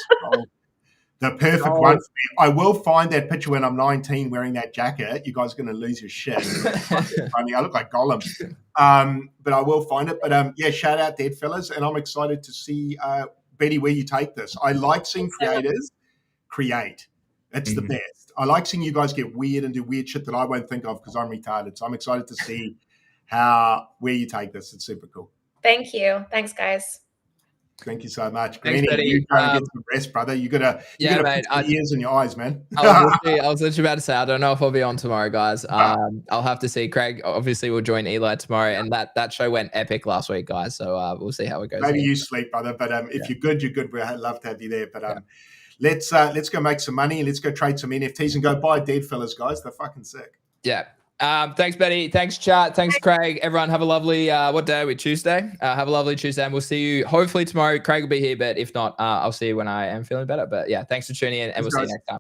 the perfect one for me. I will find that picture when I'm 19 wearing that jacket. You guys are going to lose your shit. Funny. I look like Gollum. But I will find it. But yeah, shout out Deadfellaz. And I'm excited to see, Betty, where you take this. I like seeing creators create. It's the best. I like seeing you guys get weird and do weird shit that I won't think of because I'm retarded. So I'm excited to see where you take this. It's super cool. Thank you. Thanks, guys. Thank you so much. Thanks, Greeny, Betty. you go and get some rest, brother. You gotta mate, put ears in your eyes, man. I was literally about to say, I don't know if I'll be on tomorrow, guys. I'll have to see. Craig obviously will join Eli tomorrow, and that show went epic last week, guys. So we'll see how it goes. Maybe you sleep, brother. But if you're good, you're good. We'd love to have you there. But let's go make some money. Let's go trade some NFTs and go buy Deadfellaz, guys. They're fucking sick. Yeah. Thanks, Betty. Thanks, chat. Thanks, Craig. Everyone, have a lovely, what day are we? Tuesday? Have a lovely Tuesday, and we'll see you hopefully tomorrow. Craig will be here, but if not, I'll see you when I am feeling better. But yeah, thanks for tuning in, and we'll see you next time.